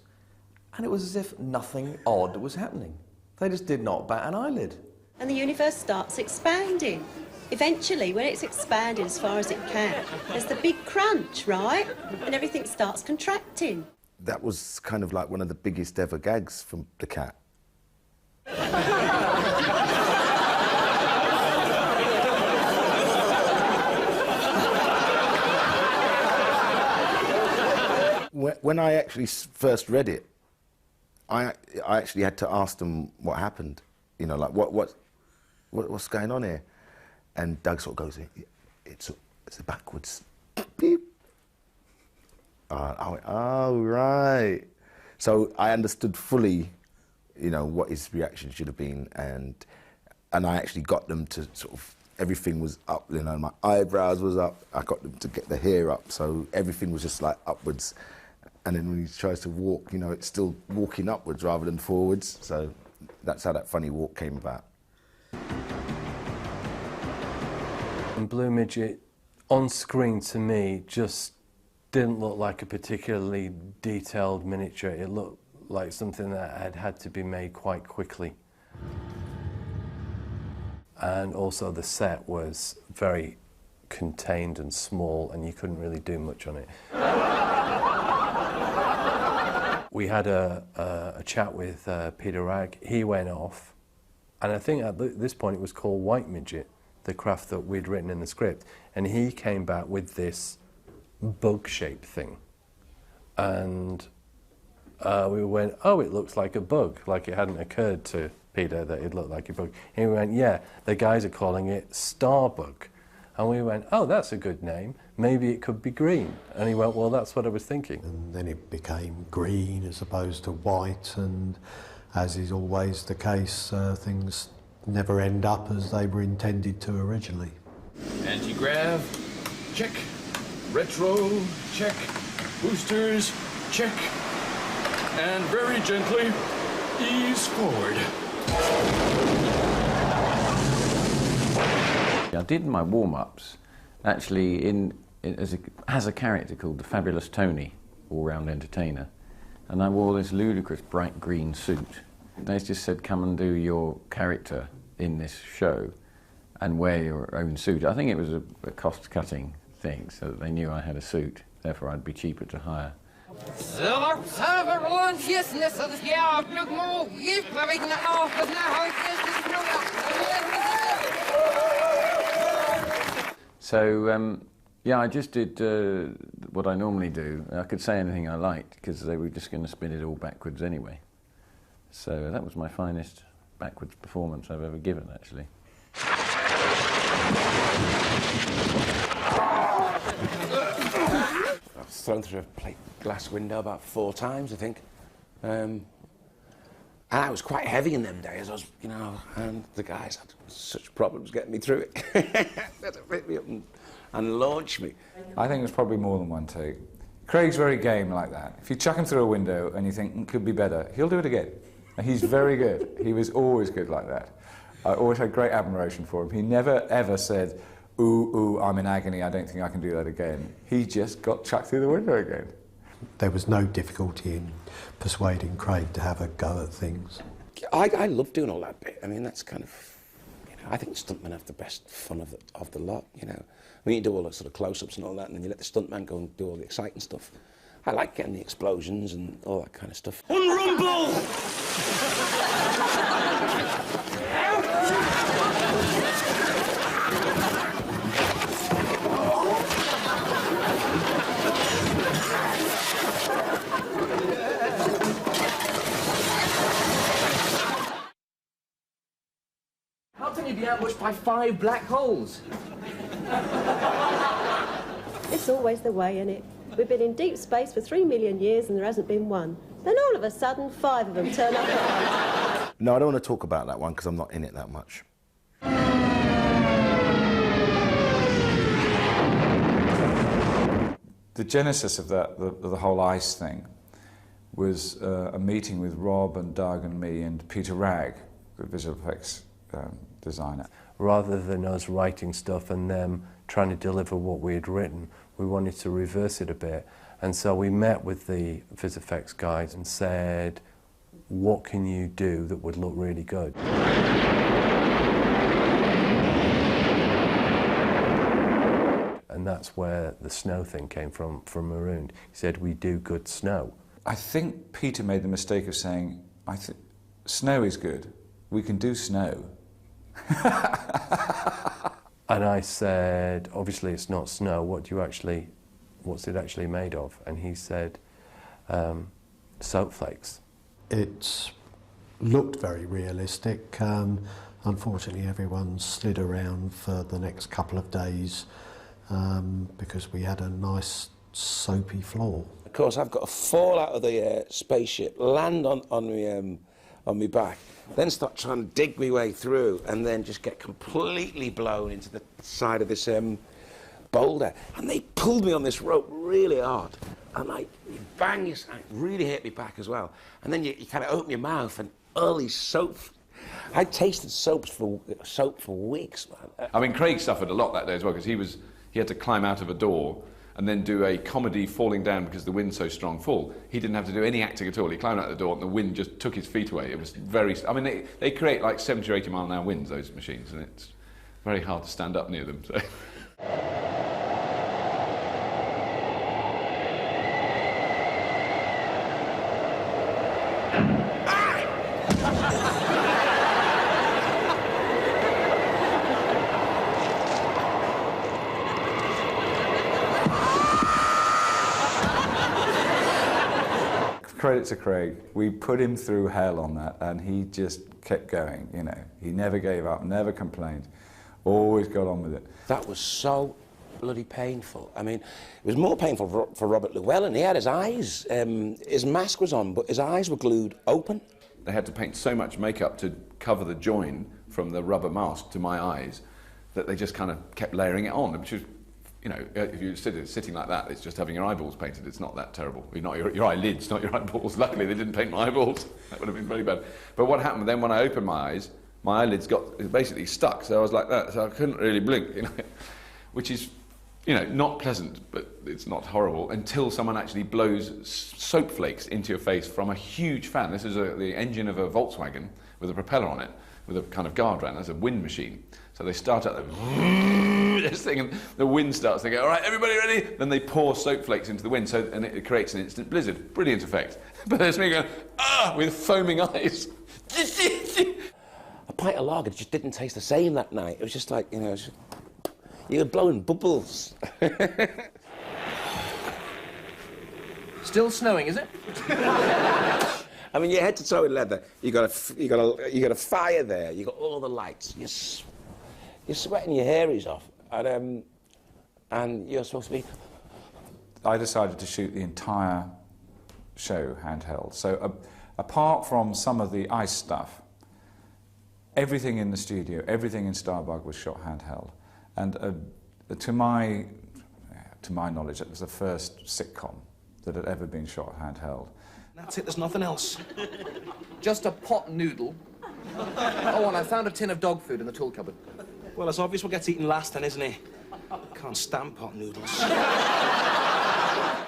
and it was as if nothing odd was happening. They just did not bat an eyelid. And the universe starts expanding. Eventually, when it's expanded as far as it can, there's the big crunch, right? And everything starts contracting. That was kind of like one of the biggest ever gags from the cat. When I actually first read it, I actually had to ask them what happened. You know, like what's going on here? And Doug sort of goes, it's a backwards. Beep. I went, oh right. So I understood fully, you know, what his reaction should have been, and I actually got them to sort of, everything was up. You know, my eyebrows was up. I got them to get the hair up, so everything was just like upwards. And then when he tries to walk, you know, it's still walking upwards rather than forwards. So that's how that funny walk came about. And Blue Midget, on screen to me, just didn't look like a particularly detailed miniature. It looked like something that had to be made quite quickly. And also the set was very contained and small, and you couldn't really do much on it. We had a chat with Peter Ragg. He went off, and I think at this point it was called White Midget, the craft that we'd written in the script, and he came back with this bug-shaped thing. And we went, oh, it looks like a bug, like it hadn't occurred to Peter that it looked like a bug. And he went, yeah, the guys are calling it Starbug. And we went, oh, that's a good name. Maybe it could be green. And he went, well, that's what I was thinking. And then it became green as opposed to white, and as is always the case, things never end up as they were intended to originally. Anti-grav, check. Retro, check. Boosters, check. And very gently, ease forward. I did my warm-ups actually as a character called the Fabulous Tony, all-round entertainer, and I wore this ludicrous bright green suit. They just said, come and do your character in this show and wear your own suit. I think it was a cost-cutting thing, so that they knew I had a suit, therefore I'd be cheaper to hire. So, yeah, I just did what I normally do. I could say anything I liked, because they were just going to spin it all backwards anyway. So that was my finest backwards performance I've ever given, actually. I've thrown through a plate glass window about 4 times, I think. And I was quite heavy in them days. I was, you know, and the guys had such problems getting me through it. They had to pick me up and launch me. I think it was probably more than one take. Craig's very game like that. If you chuck him through a window and you think, it could be better, he'll do it again. And he's very good. He was always good like that. I always had great admiration for him. He never, ever said, ooh, I'm in agony, I don't think I can do that again. He just got chucked through the window again. There was no difficulty in persuading Craig to have a go at things. I love doing all that bit. I mean, that's kind of, you know, I think stuntmen have the best fun of the lot, you know. When you do all the sort of close-ups and all that, and then you let the stuntman go and do all the exciting stuff. I like getting the explosions and all that kind of stuff. Unrumble! How can you be ambushed by 5 black holes? It's always the way, isn't it? We've been in deep space for 3 million years and there hasn't been one. Then all of a sudden, 5 of them turn up at once. No, I don't want to talk about that one because I'm not in it that much. The genesis of that, the whole ice thing, was a meeting with Rob and Doug and me and Peter Ragg, the visual effects designer. Rather than us writing stuff and them trying to deliver what we had written, we wanted to reverse it a bit. And so we met with the vis effects guys and said, what can you do that would look really good? And that's where the snow thing came from Marooned. He said, we do good snow. I think Peter made the mistake of saying, snow is good, we can do snow. And I said, obviously it's not snow, what's it actually made of? And he said, soap flakes. It looked very realistic. Unfortunately, everyone slid around for the next couple of days because we had a nice soapy floor. Of course, I've got to fall out of the spaceship, land on my back, then start trying to dig my way through, and then just get completely blown into the side of this boulder. And they pulled me on this rope really hard, and you bang, it really hit me back as well. And then you kind of open your mouth, and all these soap. I tasted soap for weeks, man. I mean, Craig suffered a lot that day as well because he had to climb out of a door and then do a comedy falling down because the wind's so strong fall. He didn't have to do any acting at all. He climbed out the door and the wind just took his feet away. It was very... I mean, they create like 70 or 80 mile an hour winds, those machines, and it's very hard to stand up near them. So. Credit to Craig, we put him through hell on that and he just kept going, you know. He never gave up, never complained, always got on with it. That was so bloody painful. I mean, it was more painful for Robert Llewellyn. He had his eyes, his mask was on, but his eyes were glued open. They had to paint so much makeup to cover the join from the rubber mask to my eyes that they just kind of kept layering it on, which was, you know, if you're sitting like that, it's just having your eyeballs painted. It's not that terrible. Not your eyelids, not your eyeballs. Luckily, they didn't paint my eyeballs. That would have been very bad. But what happened then when I opened my eyes, my eyelids got basically stuck. So I was like that. So I couldn't really blink, you know, which is, you know, not pleasant, but it's not horrible until someone actually blows soap flakes into your face from a huge fan. This is the engine of a Volkswagen with a propeller on it, with a kind of guard round. That's a wind machine. So they start out this thing, and the wind starts. They go, all right, everybody ready? Then they pour soap flakes into the wind, and it creates an instant blizzard. Brilliant effect. But there's me going, with foaming eyes. A pint of lager just didn't taste the same that night. It was just like, you know, you were blowing bubbles. Still snowing, is it? I mean, you're head to toe in leather. You got a fire there. You got all the lights. You're sweating your hairies off, and you're supposed to be. I decided to shoot the entire show handheld. So apart from some of the ice stuff, everything in the studio, everything in Starbug was shot handheld. And to my knowledge, it was the first sitcom that had ever been shot handheld. That's it, there's nothing else. Just a pot noodle. Oh, and I found a tin of dog food in the tool cupboard. Well, it's obvious what gets eaten last then, isn't it? Can't stand pot noodles.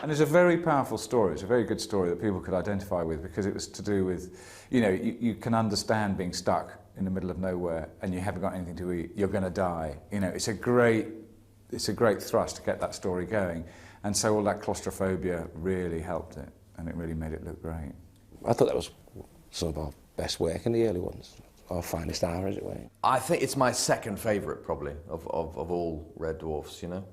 And it's a very powerful story. It's a very good story that people could identify with because it was to do with, you know, you can understand being stuck in the middle of nowhere and you haven't got anything to eat. You're going to die. You know, it's a great it's a great thrust to get that story going. And so all that claustrophobia really helped it, and it really made it look great. I thought that was some of our best work in the early ones. Our finest hour, as it were. I think it's my second favourite, probably, of all Red Dwarfs, you know.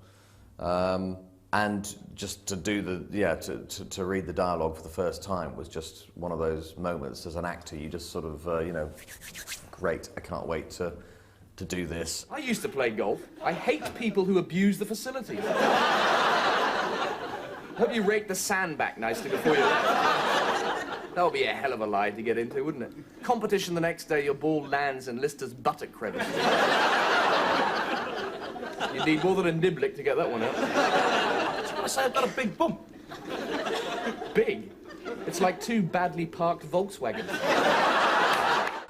And just to do to read the dialogue for the first time was just one of those moments as an actor. You just sort of, you know, great, I can't wait to do this. I used to play golf. I hate people who abuse the facilities. Hope you rake the sand back nicely before you... That would be a hell of a lie to get into, wouldn't it? Competition the next day, your ball lands in Lister's buttock crevice. You need more than a niblick to get that one out. I was going to say I've got a big bump. Big? It's like 2 badly parked Volkswagens.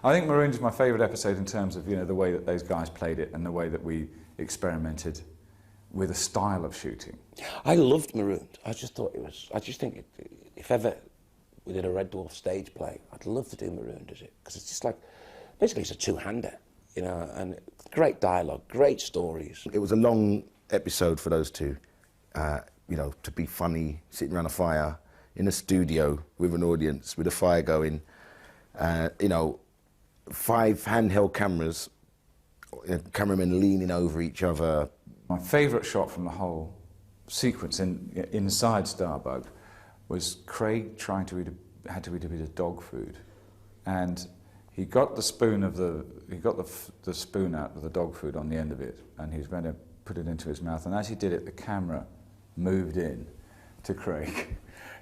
I think Marooned is my favourite episode in terms of, you know, the way that those guys played it and the way that we experimented with a style of shooting. I loved Marooned. I just thought it was... I just think if ever we did a Red Dwarf stage play, I'd love to do Marooned as it, because it's just like... Basically, it's a two-hander, you know, and great dialogue, great stories. It was a long episode for those two, you know, to be funny, sitting around a fire, in a studio with an audience, with a fire going, you know, 5 handheld cameras, cameramen leaning over each other. My favourite shot from the whole sequence inside Starbug was Craig trying to had to eat a bit of dog food, and he got the spoon of the spoon out with the dog food on the end of it, and he was going to put it into his mouth, and as he did it, the camera moved in to Craig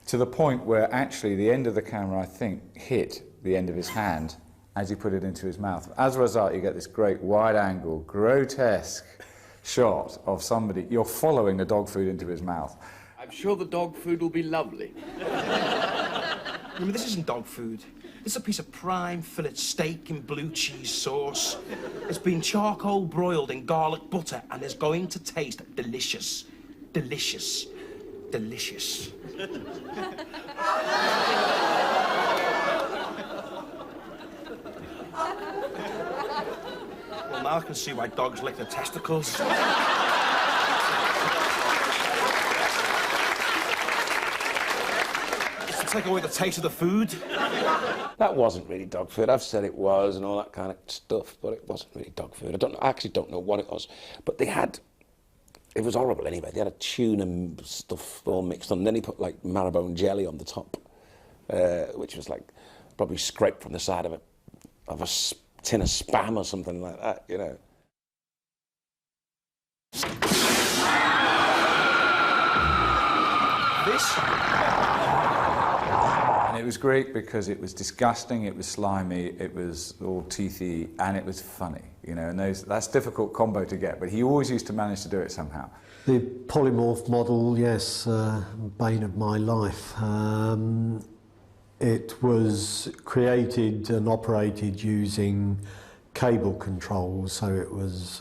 to the point where actually the end of the camera, I think, hit the end of his hand as he put it into his mouth. As a result, you get this great wide-angle, grotesque shot of somebody. You're following the dog food into his mouth. I'm sure the dog food will be lovely. I mean, this isn't dog food. This is a piece of prime fillet steak in blue cheese sauce. It's been charcoal broiled in garlic butter and is going to taste delicious. Delicious. Delicious. Well, now I can see why dogs lick their testicles. It's to take away the taste of the food. That wasn't really dog food. I've said it was and all that kind of stuff, but it wasn't really dog food. I actually don't know what it was. But they had... It was horrible anyway. They had a tuna stuff all mixed on. And then he put, like, marrowbone jelly on the top, which was, like, probably scraped from the side of a tin of Spam or something like that, you know. And it was great because it was disgusting, it was slimy, it was all teethy, and it was funny, you know, and that's a difficult combo to get, but he always used to manage to do it somehow. The polymorph model, yes, bane of my life. It was created and operated using cable controls, so it was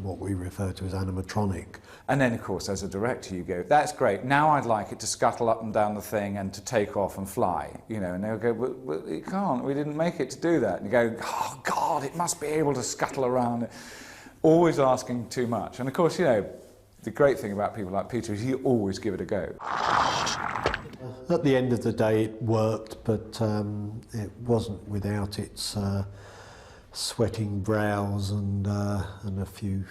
what we refer to as animatronic. And then, of course, as a director, you go, that's great, now I'd like it to scuttle up and down the thing and to take off and fly, you know, and they'll go, well, it can't, we didn't make it to do that. And you go, oh, God, it must be able to scuttle around, always asking too much. And, of course, you know, the great thing about people like Peter is he always give it a go. At the end of the day, it worked, but it wasn't without its sweating brows and a few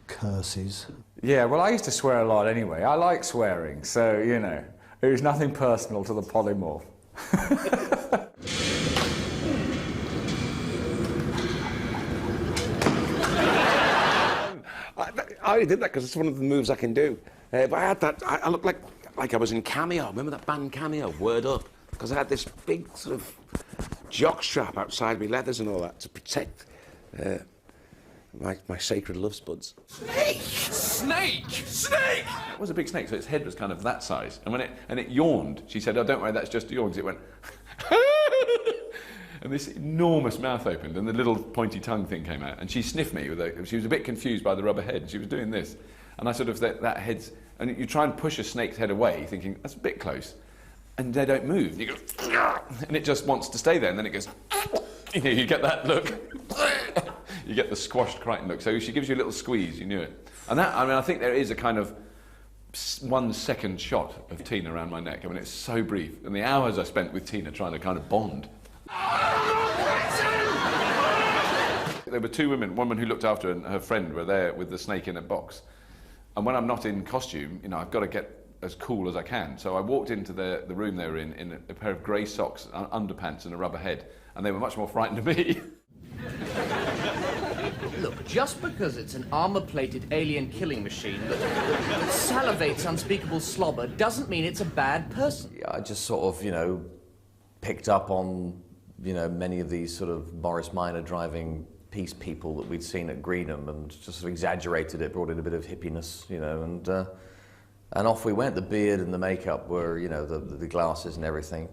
curses. Yeah, well, I used to swear a lot anyway. I like swearing, so, you know, it was nothing personal to the polymorph. I only did that because it's one of the moves I can do. But I had that, I looked like I was in Cameo. Remember that band Cameo, Word Up? Because I had this big sort of jock strap outside my leathers and all that to protect my sacred love spuds. Snake! Snake! Snake! It was a big snake, so its head was kind of that size. And when it yawned, she said, oh, don't worry, that's just a yawn, because it went... And this enormous mouth opened, and the little pointy tongue thing came out. And she sniffed me. She was a bit confused by the rubber head, and she was doing this. And I sort of, that head's... And you try and push a snake's head away, thinking, that's a bit close. And they don't move. You go... And it just wants to stay there, and then it goes... You get that look. You get the squashed Crichton look. So she gives you a little squeeze, you knew it. And that, I mean, I think there is a kind of 1 second shot of Tina around my neck. I mean, it's so brief. And the hours I spent with Tina trying to kind of bond. There were 2 women, one woman who looked after her and her friend were there with the snake in a box. And when I'm not in costume, you know, I've got to get as cool as I can. So I walked into the room they were in a pair of grey socks, underpants and a rubber head. And they were much more frightened of me. Look, just because it's an armour-plated alien killing machine that salivates unspeakable slobber doesn't mean it's a bad person. Yeah, I just sort of, you know, picked up on, you know, many of these sort of Morris Minor driving peace people that we'd seen at Greenham and just sort of exaggerated it, brought in a bit of hippiness, you know, and off we went. The beard and the makeup were, you know, the glasses and everything.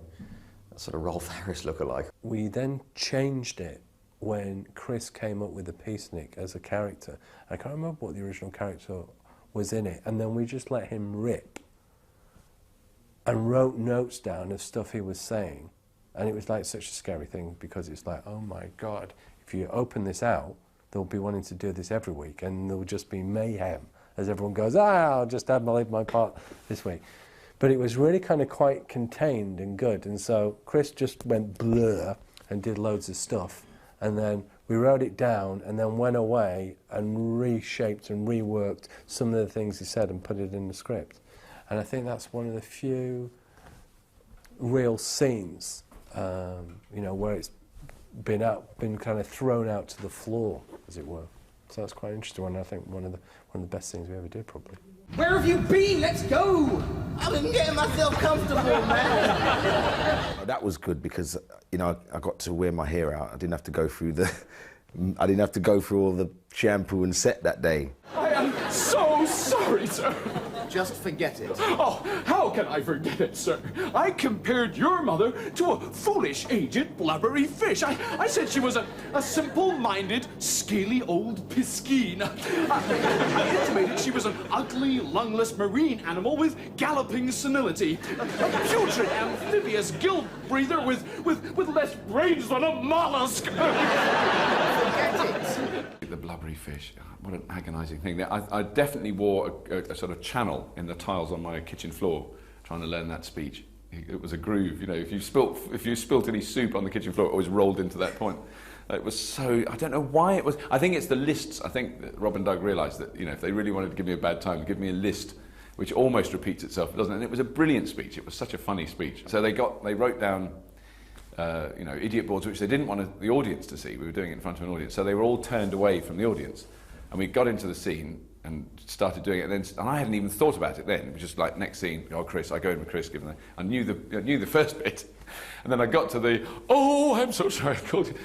That sort of Rolf Harris look-alike. We then changed it when Chris came up with the Peacenik as a character. I can't remember what the original character was in it, and then we just let him rip and wrote notes down of stuff he was saying. And it was like such a scary thing because it's like, oh my God, if you open this out, they'll be wanting to do this every week and there'll just be mayhem as everyone goes, I'll just have my part this week. But it was really kind of quite contained and good. And so Chris just went blur and did loads of stuff. And then we wrote it down and then went away and reshaped and reworked some of the things he said and put it in the script. And I think that's one of the few real scenes, you know, where it's been kind of thrown out to the floor, as it were. So that's quite interesting, and I think one of the best things we ever did, probably. Where have you been? Let's go! I've been getting myself comfortable, man. That was good because, you know, I got to wear my hair out. I didn't have to go through all the shampoo and set that day. I am so sorry, sir. Just forget it. Oh, how can I forget it, sir? I compared your mother to a foolish, aged, blubbery fish. I said she was a simple-minded, scaly old piscine. I intimated she was an ugly, lungless marine animal with galloping senility. A putrid, amphibious gill breather with less brains than a mollusk. Forget it. The blubbery fish, what an agonising thing. I definitely wore a sort of channel in the tiles on my kitchen floor trying to learn that speech. It was a groove, you know, if you spilt any soup on the kitchen floor, it always rolled into that point. It was so, I don't know why it was, I think it's the lists. I think that Rob and Doug realised that, you know, if they really wanted to give me a bad time, give me a list which almost repeats itself, doesn't it? And it was a brilliant speech. It was such a funny speech. So they wrote down you know, idiot boards which they didn't want the audience to see. We were doing it in front of an audience, so they were all turned away from the audience. And we got into the scene and started doing it, and I hadn't even thought about it then. It was just like, next scene, oh, Chris, I go in with Chris, given that. I knew the first bit, and then I got to the, oh, I'm so sorry, I called you.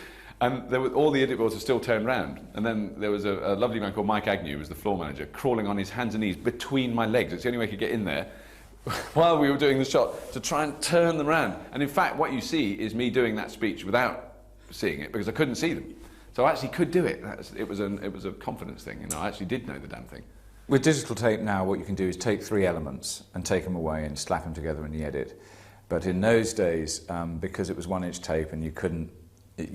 And all the idiot boards were still turned round. And then there was a lovely man called Mike Agnew, who was the floor manager, crawling on his hands and knees between my legs. It's the only way he could get in there while we were doing the shot, to try and turn them around. And in fact, what you see is me doing that speech without seeing it, because I couldn't see them. So I actually could do it. It was a confidence thing, you know. I actually did know the damn thing. With digital tape now, what you can do is take 3 elements and take them away and slap them together in the edit. But in those days, because it was 1-inch tape and you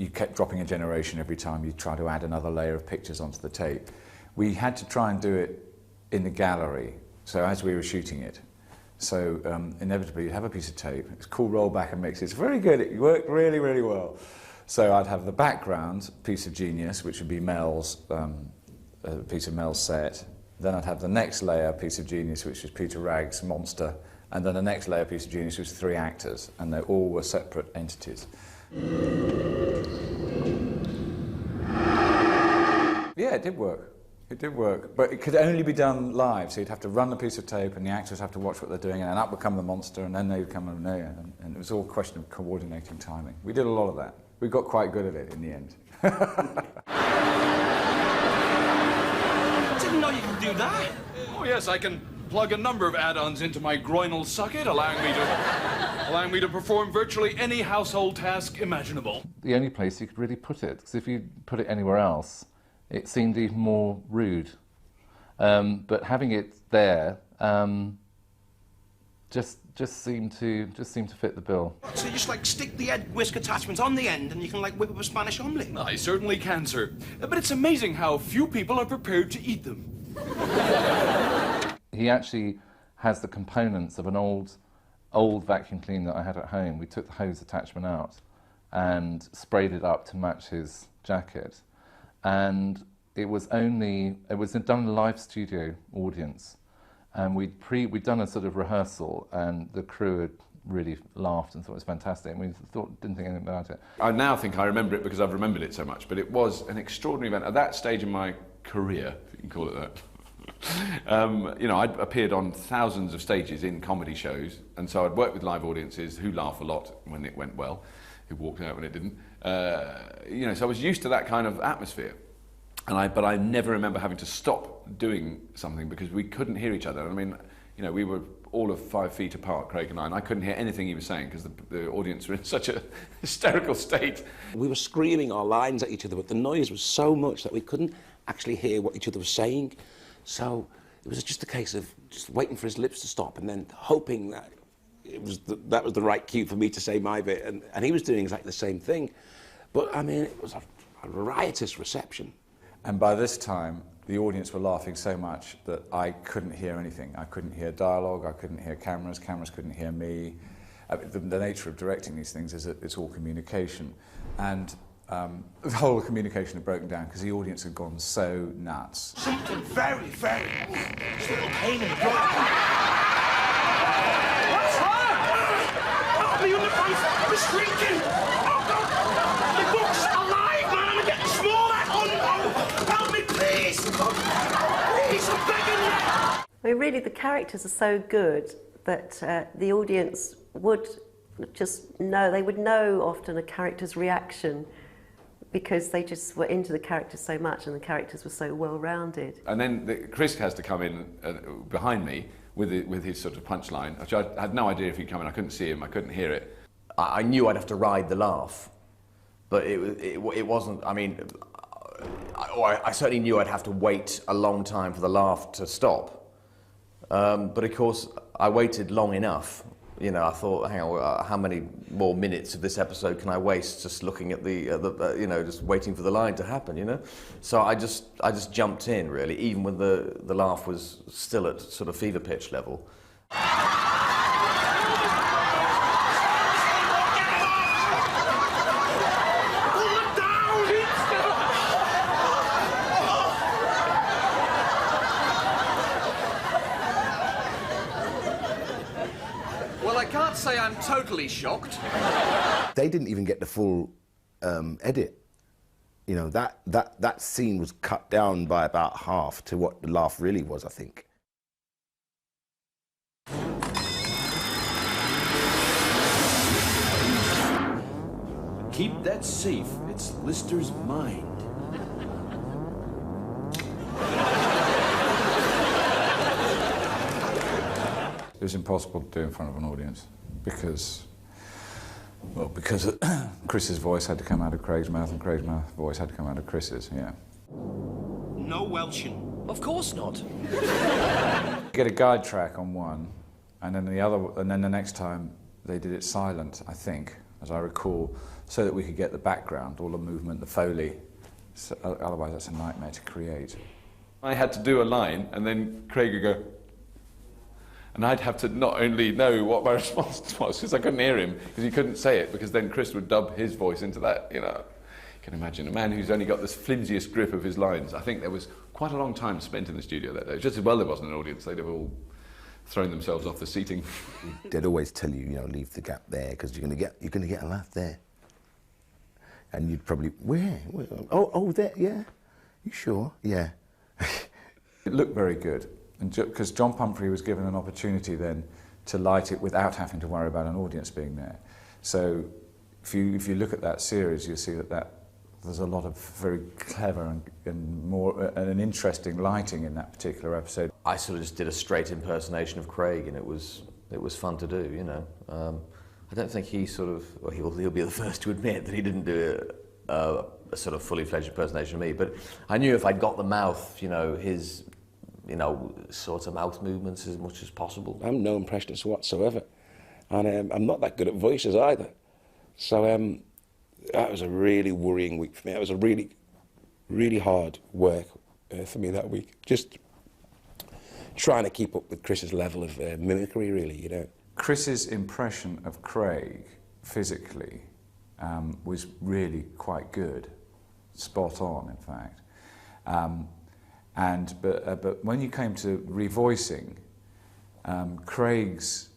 kept dropping a generation every time you try to add another layer of pictures onto the tape, we had to try and do it in the gallery, so as we were shooting it. So inevitably you'd have a piece of tape, it's called roll back and mix. It's very good, it worked really, really well. So I'd have the background piece of genius, which would be Mel's, a piece of Mel's set. Then I'd have the next layer piece of genius, which was Peter Ragg's Monster. And then the next layer piece of genius was 3 actors, and they all were separate entities. Yeah, it did work. It did work, but it could only be done live, so you'd have to run the piece of tape and the actors have to watch what they're doing, and then up would come the monster, and then they would come and it was all a question of coordinating timing. We did a lot of that. We got quite good at it in the end. Didn't know you could do that. Oh yes, I can plug a number of add-ons into my groinal socket, allowing me to perform virtually any household task imaginable. The only place you could really put it, because if you put it anywhere else, it seemed even more rude. But having it there just seemed to fit the bill. So you just like stick the head whisk attachment on the end and you can like whip up a Spanish omelette? I certainly can, sir. But it's amazing how few people are prepared to eat them. He actually has the components of an old vacuum cleaner that I had at home. We took the hose attachment out and sprayed it up to match his jacket. And it was done in a live studio audience. And we'd done a sort of rehearsal, and the crew had really laughed and thought it was fantastic. And we didn't think anything about it. I now think I remember it because I've remembered it so much, but it was an extraordinary event. At that stage in my career, if you can call it that, you know, I'd appeared on thousands of stages in comedy shows, and so I'd worked with live audiences who laugh a lot when it went well, who walked out when it didn't. You know, so I was used to that kind of atmosphere. But I never remember having to stop doing something because we couldn't hear each other. I mean, you know, we were all of 5 feet apart, Craig and I couldn't hear anything he was saying because the audience were in such a hysterical state. We were screaming our lines at each other, but the noise was so much that we couldn't actually hear what each other was saying. So it was just a case of just waiting for his lips to stop and then hoping that that was the right cue for me to say my bit. And he was doing exactly the same thing. But, I mean, it was a riotous reception. And by this time, the audience were laughing so much that I couldn't hear anything. I couldn't hear dialogue, I couldn't hear cameras couldn't hear me. The nature of directing these things is that it's all communication. And the whole communication had broken down because the audience had gone so nuts. Something very, very... Just a little pain in the gut. What's wrong? Help me on the face! I'm shrinking! Oh, God! My book's alive, man! I'm getting smaller! Oh, no! Help me, please! Please, I'm begging you! I mean, really, the characters are so good that the audience would just know, they would know often a character's reaction because they just were into the characters so much and the characters were so well-rounded. And then Chris has to come in behind me with his sort of punchline, which I had no idea if he'd come in. I couldn't see him, I couldn't hear it. I knew I'd have to ride the laugh, but it wasn't, I mean, I certainly knew I'd have to wait a long time for the laugh to stop. But of course, I waited long enough. You know, I thought, hang on, how many more minutes of this episode can I waste just looking at you know, just waiting for the line to happen, you know? So I just jumped in, really, even when the laugh was still at sort of fever pitch level. Say I'm totally shocked. They didn't even get the full edit. You know, that scene was cut down by about half to what the laugh really was, I think. Keep that safe. It's Lister's mind. It was impossible to do in front of an audience because Chris's voice had to come out of Craig's mouth and Craig's voice had to come out of Chris's, yeah. No Welshing. Of course not. Get a guide track on one, and then the next time they did it silent, I think, as I recall, so that we could get the background, all the movement, the Foley. So, otherwise that's a nightmare to create. I had to do a line, and then Craig would go, and I'd have to not only know what my response was, because I couldn't hear him, because he couldn't say it, because then Chris would dub his voice into that, you know. You can imagine a man who's only got this flimsiest grip of his lines. I think there was quite a long time spent in the studio that day. Just as well there wasn't an audience, they'd have all thrown themselves off the seating. They'd always tell you, you know, leave the gap there, because you're going to get a laugh there. And you'd probably, where? Oh, there, yeah. You sure? Yeah. It looked very good. And because John Pumphrey was given an opportunity then to light it without having to worry about an audience being there. So if you look at that series, you'll see that there's a lot of very clever and an interesting lighting in that particular episode. I sort of just did a straight impersonation of Craig, and it was fun to do, you know. I don't think he sort of, well, he'll be the first to admit that he didn't do a sort of fully fledged impersonation of me, but I knew if I'd got the mouth, you know, his, you know, sort of mouth movements as much as possible. I'm no impressionist whatsoever, and I'm not that good at voices either. So that was a really worrying week for me. It was a really, really hard work for me that week. Just trying to keep up with Chris's level of mimicry, really, you know. Chris's impression of Craig physically was really quite good, spot on, in fact. But when you came to revoicing, Craig's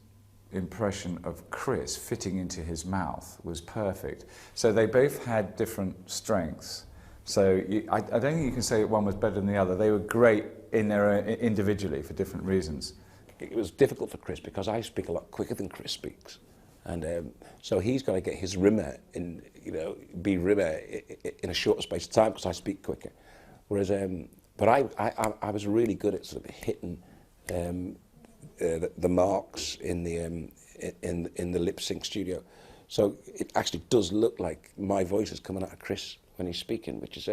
impression of Chris fitting into his mouth was perfect. So they both had different strengths. So I don't think you can say that one was better than the other. They were great in their individually for different reasons. It was difficult for Chris because I speak a lot quicker than Chris speaks, and so he's got to get his rimmer in, you know, be rimmer in a shorter space of time because I speak quicker. Whereas, but I was really good at sort of hitting the marks in the lip sync studio. So it actually does look like my voice is coming out of Chris when he's speaking, which is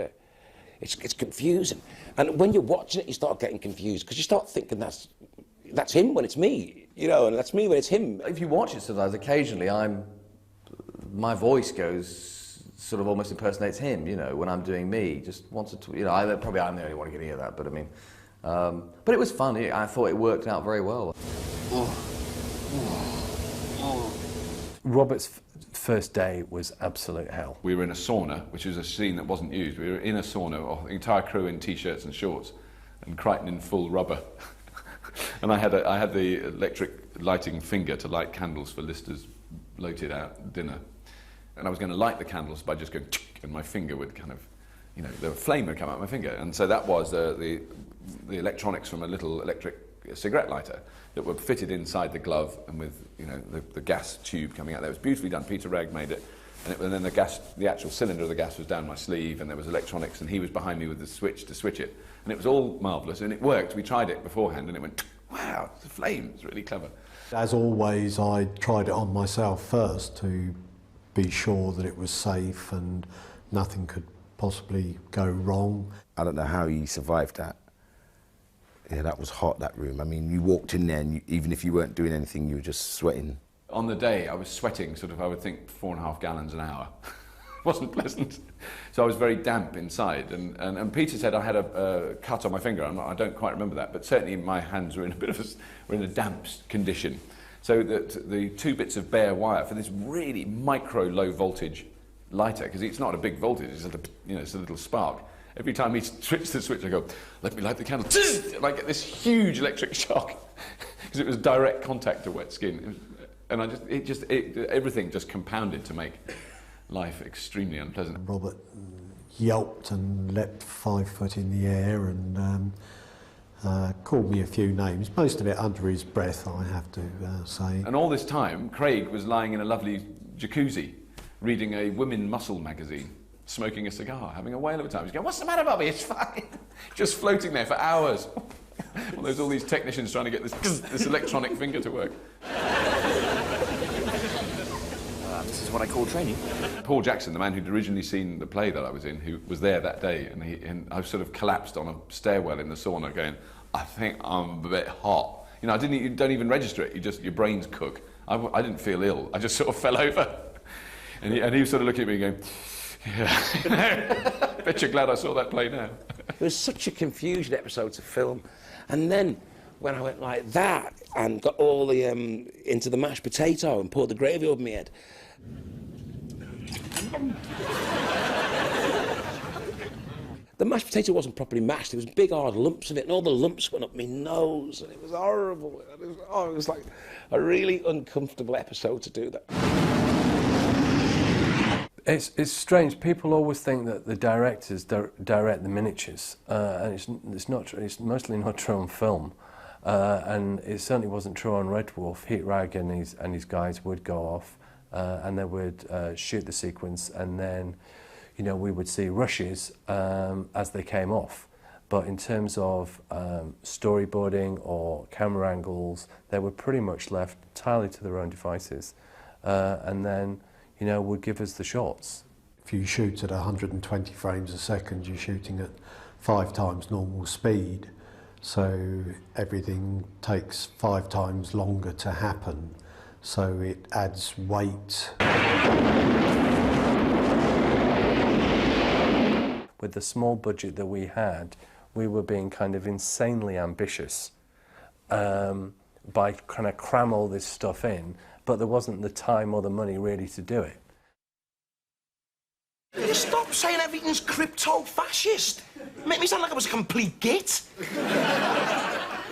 it's confusing. And when you're watching it, you start getting confused because you start thinking that's him when it's me, you know, and that's me when it's him. If you watch it sometimes, occasionally my voice goes sort of almost impersonates him, you know, when I'm doing me. Just wanted to, you know, probably I'm the only one who can hear that, but I mean, but it was fun. I thought it worked out very well. Robert's first day was absolute hell. We were in a sauna, which was a scene that wasn't used. We were in a sauna, the entire crew in t-shirts and shorts, and Crichton in full rubber. And I had the electric lighting finger to light candles for Lister's bloated out dinner. And I was going to light the candles by just going, and my finger would kind of, you know, the flame would come out my finger. And so that was the electronics from a little electric cigarette lighter that were fitted inside the glove and with, you know, the gas tube coming out there. It was beautifully done. Peter Ragg made it. And then the actual cylinder of the gas was down my sleeve, and there was electronics, and he was behind me with the switch to switch it. And it was all marvellous, and it worked. We tried it beforehand, and it went, wow, it's a flame. It's really clever. As always, I tried it on myself first to be sure that it was safe and nothing could possibly go wrong. I don't know how he survived that. Yeah, that was hot, that room. I mean, you walked in there, and even if you weren't doing anything, you were just sweating. On the day, I was sweating sort of, I would think, 4.5 gallons an hour. It wasn't pleasant. So I was very damp inside. And Peter said I had a cut on my finger. I don't quite remember that, but certainly my hands were in a damp condition. So that the 2 bits of bare wire for this really micro low voltage lighter, because it's not a big voltage, it's a little spark. Every time he switched the switch, I go, let me light the candle. And I get this huge electric shock because it was direct contact to wet skin. And everything just compounded to make life extremely unpleasant. Robert yelped and leapt 5 foot in the air and called me a few names, most of it under his breath, I have to say. And all this time, Craig was lying in a lovely jacuzzi, reading a women muscle magazine, smoking a cigar, having a whale of a time. He's going, what's the matter, Bobby? It's fine. Just floating there for hours. Well, there's all these technicians trying to get this electronic finger to work. This is what I call training. Paul Jackson, the man who'd originally seen the play that I was in, who was there that day, and I sort of collapsed on a stairwell in the sauna going, I think I'm a bit hot. You know, you don't even register it, your brains cook. I didn't feel ill, I just sort of fell over. And he was sort of looking at me going, yeah, bet you're glad I saw that play now. It was such a confusion episode to film. And then when I went like that and got all the into the mashed potato and poured the gravy over my head, the mashed potato wasn't properly mashed. There was big hard lumps of it, and all the lumps went up my nose, and it was horrible. It was like a really uncomfortable episode to do that. It's strange. People always think that the directors direct the miniatures, and it's not true. It's mostly not true on film, and it certainly wasn't true on Red Dwarf. Heat Rag and his guys would go off, and they would shoot the sequence, and then, you know, we would see rushes as they came off. But in terms of storyboarding or camera angles, they were pretty much left entirely to their own devices, and then, you know, would give us the shots. If you shoot at 120 frames a second, you're shooting at 5 times normal speed, so everything takes 5 times longer to happen, so it adds weight. With the small budget that we had, we were being kind of insanely ambitious, by kind of cram all this stuff in, but there wasn't the time or the money really to do it. You stop saying everything's crypto-fascist. Make me sound like I was a complete git.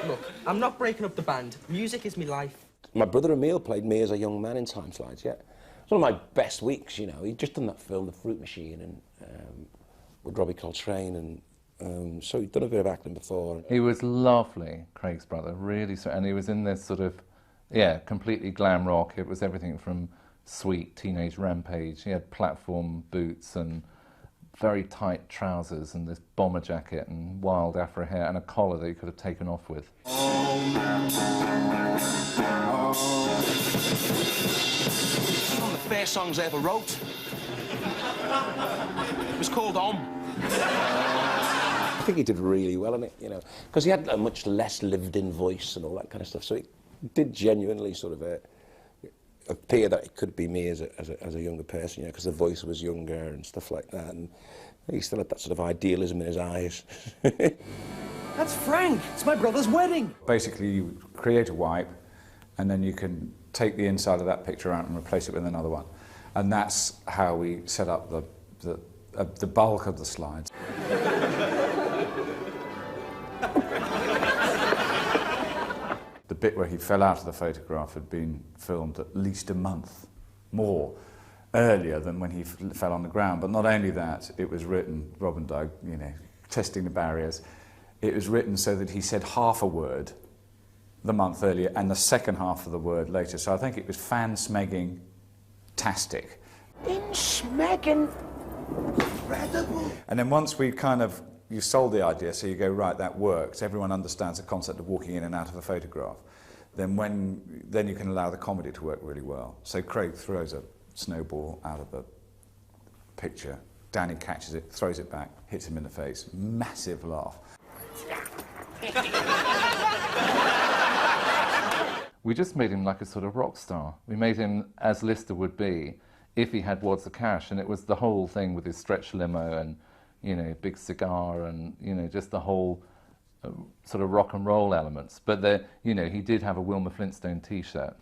Look, I'm not breaking up the band. Music is my life. My brother Emil played me as a young man in Time Slides, yeah. It's one of my best weeks, you know. He'd just done that film, The Fruit Machine, and with Robbie Coltrane, and so he'd done a bit of acting before. He was lovely, Craig's brother, really sweet. And he was in this sort of, yeah, completely glam rock. It was everything from sweet teenage rampage. He had platform boots and very tight trousers and this bomber jacket and wild afro hair and a collar that he could have taken off with. One of the first songs I ever wrote. It was called I think he did really well in it, you know, because he had a much less lived-in voice and all that kind of stuff. So it did genuinely sort of appear that it could be me as a younger person, you know, because the voice was younger and stuff like that, and he still had that sort of idealism in his eyes. That's Frank. It's my brother's wedding. Basically, you create a wipe, and then you can take the inside of that picture out and replace it with another one. And that's how we set up the bulk of the slides. The bit where he fell out of the photograph had been filmed at least a month more earlier than when he fell on the ground. But not only that, it was written, Rob and Doug, you know, testing the barriers, it was written so that he said half a word the month earlier and the second half of the word later. So I think it was fan-smegging-tastic. In-smegging. Incredible. And then once we kind of, you sold the idea, so you go, right, that works, everyone understands the concept of walking in and out of a photograph, then you can allow the comedy to work really well. So Craig throws a snowball out of the picture, Danny catches it, throws it back, hits him in the face, massive laugh. We just made him like a sort of rock star. We made him as Lister would be if he had wads of cash, and it was the whole thing with his stretch limo and, you know, big cigar and, you know, just the whole sort of rock and roll elements. But, you know, he did have a Wilma Flintstone T-shirt.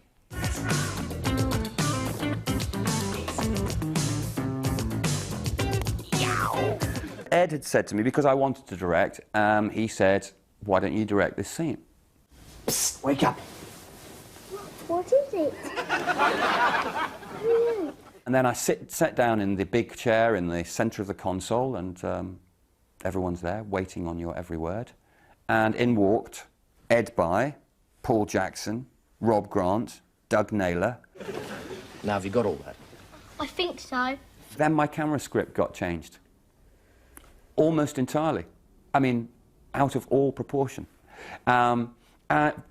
Ed had said to me, because I wanted to direct, he said, why don't you direct this scene? Psst, wake up. What is it? And then I sat down in the big chair in the centre of the console, and everyone's there waiting on your every word. And in walked Ed Bye, Paul Jackson, Rob Grant, Doug Naylor. Now, have you got all that? I think so. Then my camera script got changed. Almost entirely. I mean, out of all proportion.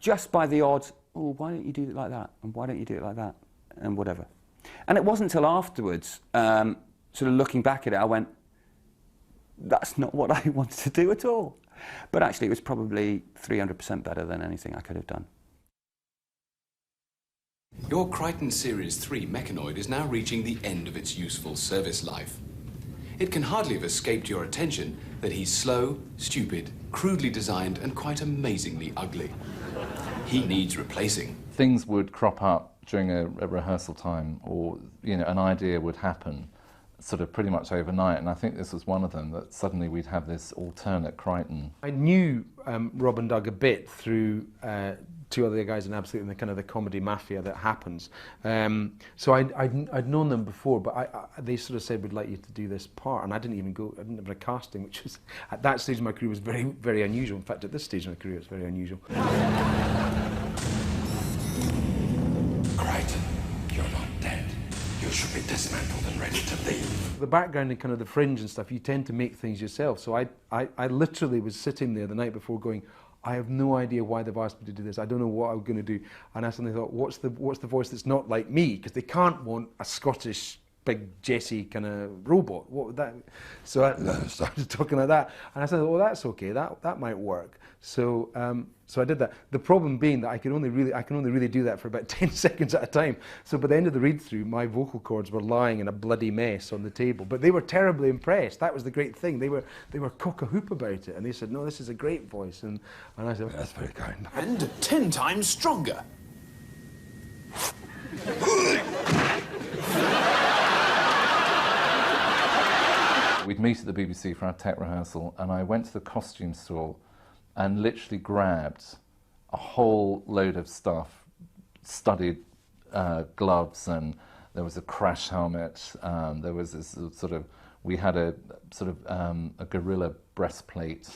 Just by the odd, oh, why don't you do it like that? And why don't you do it like that? And whatever. And it wasn't until afterwards, sort of looking back at it, I went, that's not what I wanted to do at all. But actually, it was probably 300% better than anything I could have done. Your Crichton Series 3 Mechanoid is now reaching the end of its useful service life. It can hardly have escaped your attention that he's slow, stupid, crudely designed, and quite amazingly ugly. He needs replacing. Things would crop up during a rehearsal time, or, you know, an idea would happen sort of pretty much overnight, and I think this was one of them, that suddenly we'd have this alternate Crichton. I knew Rob and Doug a bit through two other guys in Absolute and the kind of the comedy mafia that happens. So I'd known them before, but they sort of said, we'd like you to do this part, and I didn't even go, I didn't have a casting, which was, at that stage of my career was very, very unusual. In fact, at this stage of my career, it's very unusual. Crichton, you're not dead. You should be dismantled and ready to leave. The background and kind of the fringe and stuff, you tend to make things yourself. So I literally was sitting there the night before going, I have no idea why they've asked me to do this. I don't know what I'm going to do. And I suddenly thought, what's the voice that's not like me? Because they can't want a Scottish big Jesse kind of robot. What would that? So I started talking like that, and I said, "Oh, that's okay. That might work." So so I did that. The problem being that I can only really do that for about 10 seconds at a time. So by the end of the read-through, my vocal cords were lying in a bloody mess on the table. But they were terribly impressed. That was the great thing. They were cock-a-hoop about it, and they said, "No, this is a great voice." And I said, "That's very kind." And 10 times stronger. We'd meet at the BBC for our tech rehearsal, and I went to the costume store and literally grabbed a whole load of stuff, studded gloves, and there was a crash helmet, there was this sort of, we had a sort of a gorilla breastplate.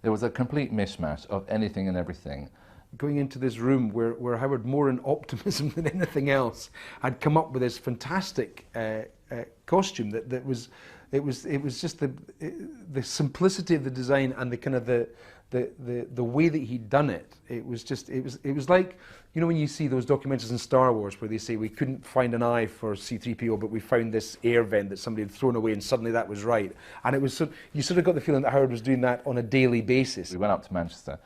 There was a complete mishmash of anything and everything. Going into this room where Howard, more in optimism than anything else, had come up with this fantastic costume that was, it was just the simplicity of the design and the kind of the way that he'd done it. It was like, you know, when you see those documentaries in Star Wars where they say we couldn't find an eye for C-3PO, but we found this air vent that somebody had thrown away, and suddenly that was right. And it was you sort of got the feeling that Howard was doing that on a daily basis. We went up to Manchester,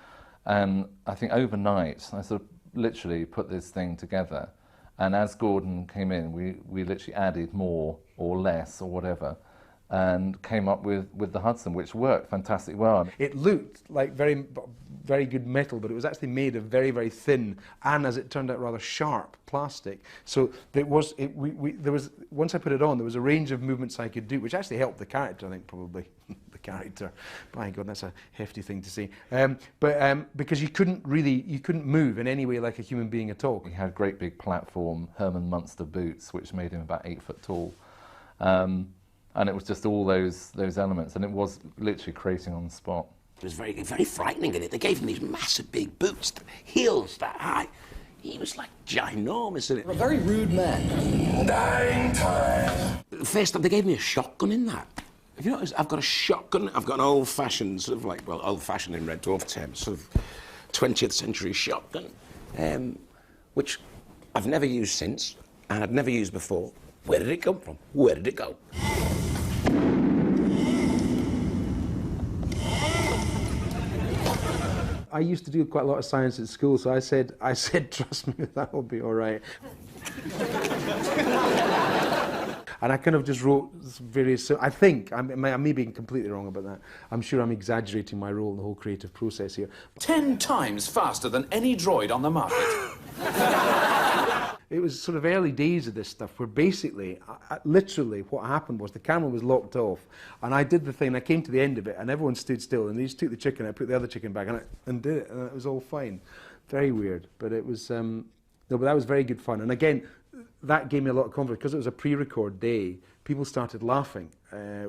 and I think overnight I sort of literally put this thing together. And as Gordon came in, we literally added more or less or whatever, and came up with the Hudson, which worked fantastically well. It looked like very good metal, but it was actually made of very, very thin and, as it turned out, rather sharp plastic. So there was, once I put it on, there was a range of movements I could do, which actually helped the character, I think, probably. The character. My God, that's a hefty thing to say. Because you couldn't move in any way like a human being at all. He had great big platform Herman Munster boots, which made him about 8 foot tall. And it was just all those elements, and it was literally creating on the spot. It was very, very frightening in it. They gave him these massive big boots, heels that high. He was like ginormous in it. A very rude man. Dying time. First time they gave me a shotgun in that. Have you noticed? I've got a shotgun. I've got an old-fashioned, sort of like, well, old-fashioned in Red Dwarf terms, sort of 20th century shotgun, which I've never used since, and I've never used before. Where did it come from? Where did it go? I used to do quite a lot of science at school, so I said, trust me, that will be all right. And I kind of just wrote various, I think, I may be completely wrong about that. I'm sure I'm exaggerating my role in the whole creative process here. 10 times faster than any droid on the market. It was sort of early days of this stuff where basically, literally what happened was the camera was locked off, and I did the thing, I came to the end of it, and everyone stood still, and they just took the chicken, I put the other chicken back, and did it, and it was all fine. Very weird, but it was, no, but that was very good fun. And again, that gave me a lot of confidence, because it was a pre-record day. People started laughing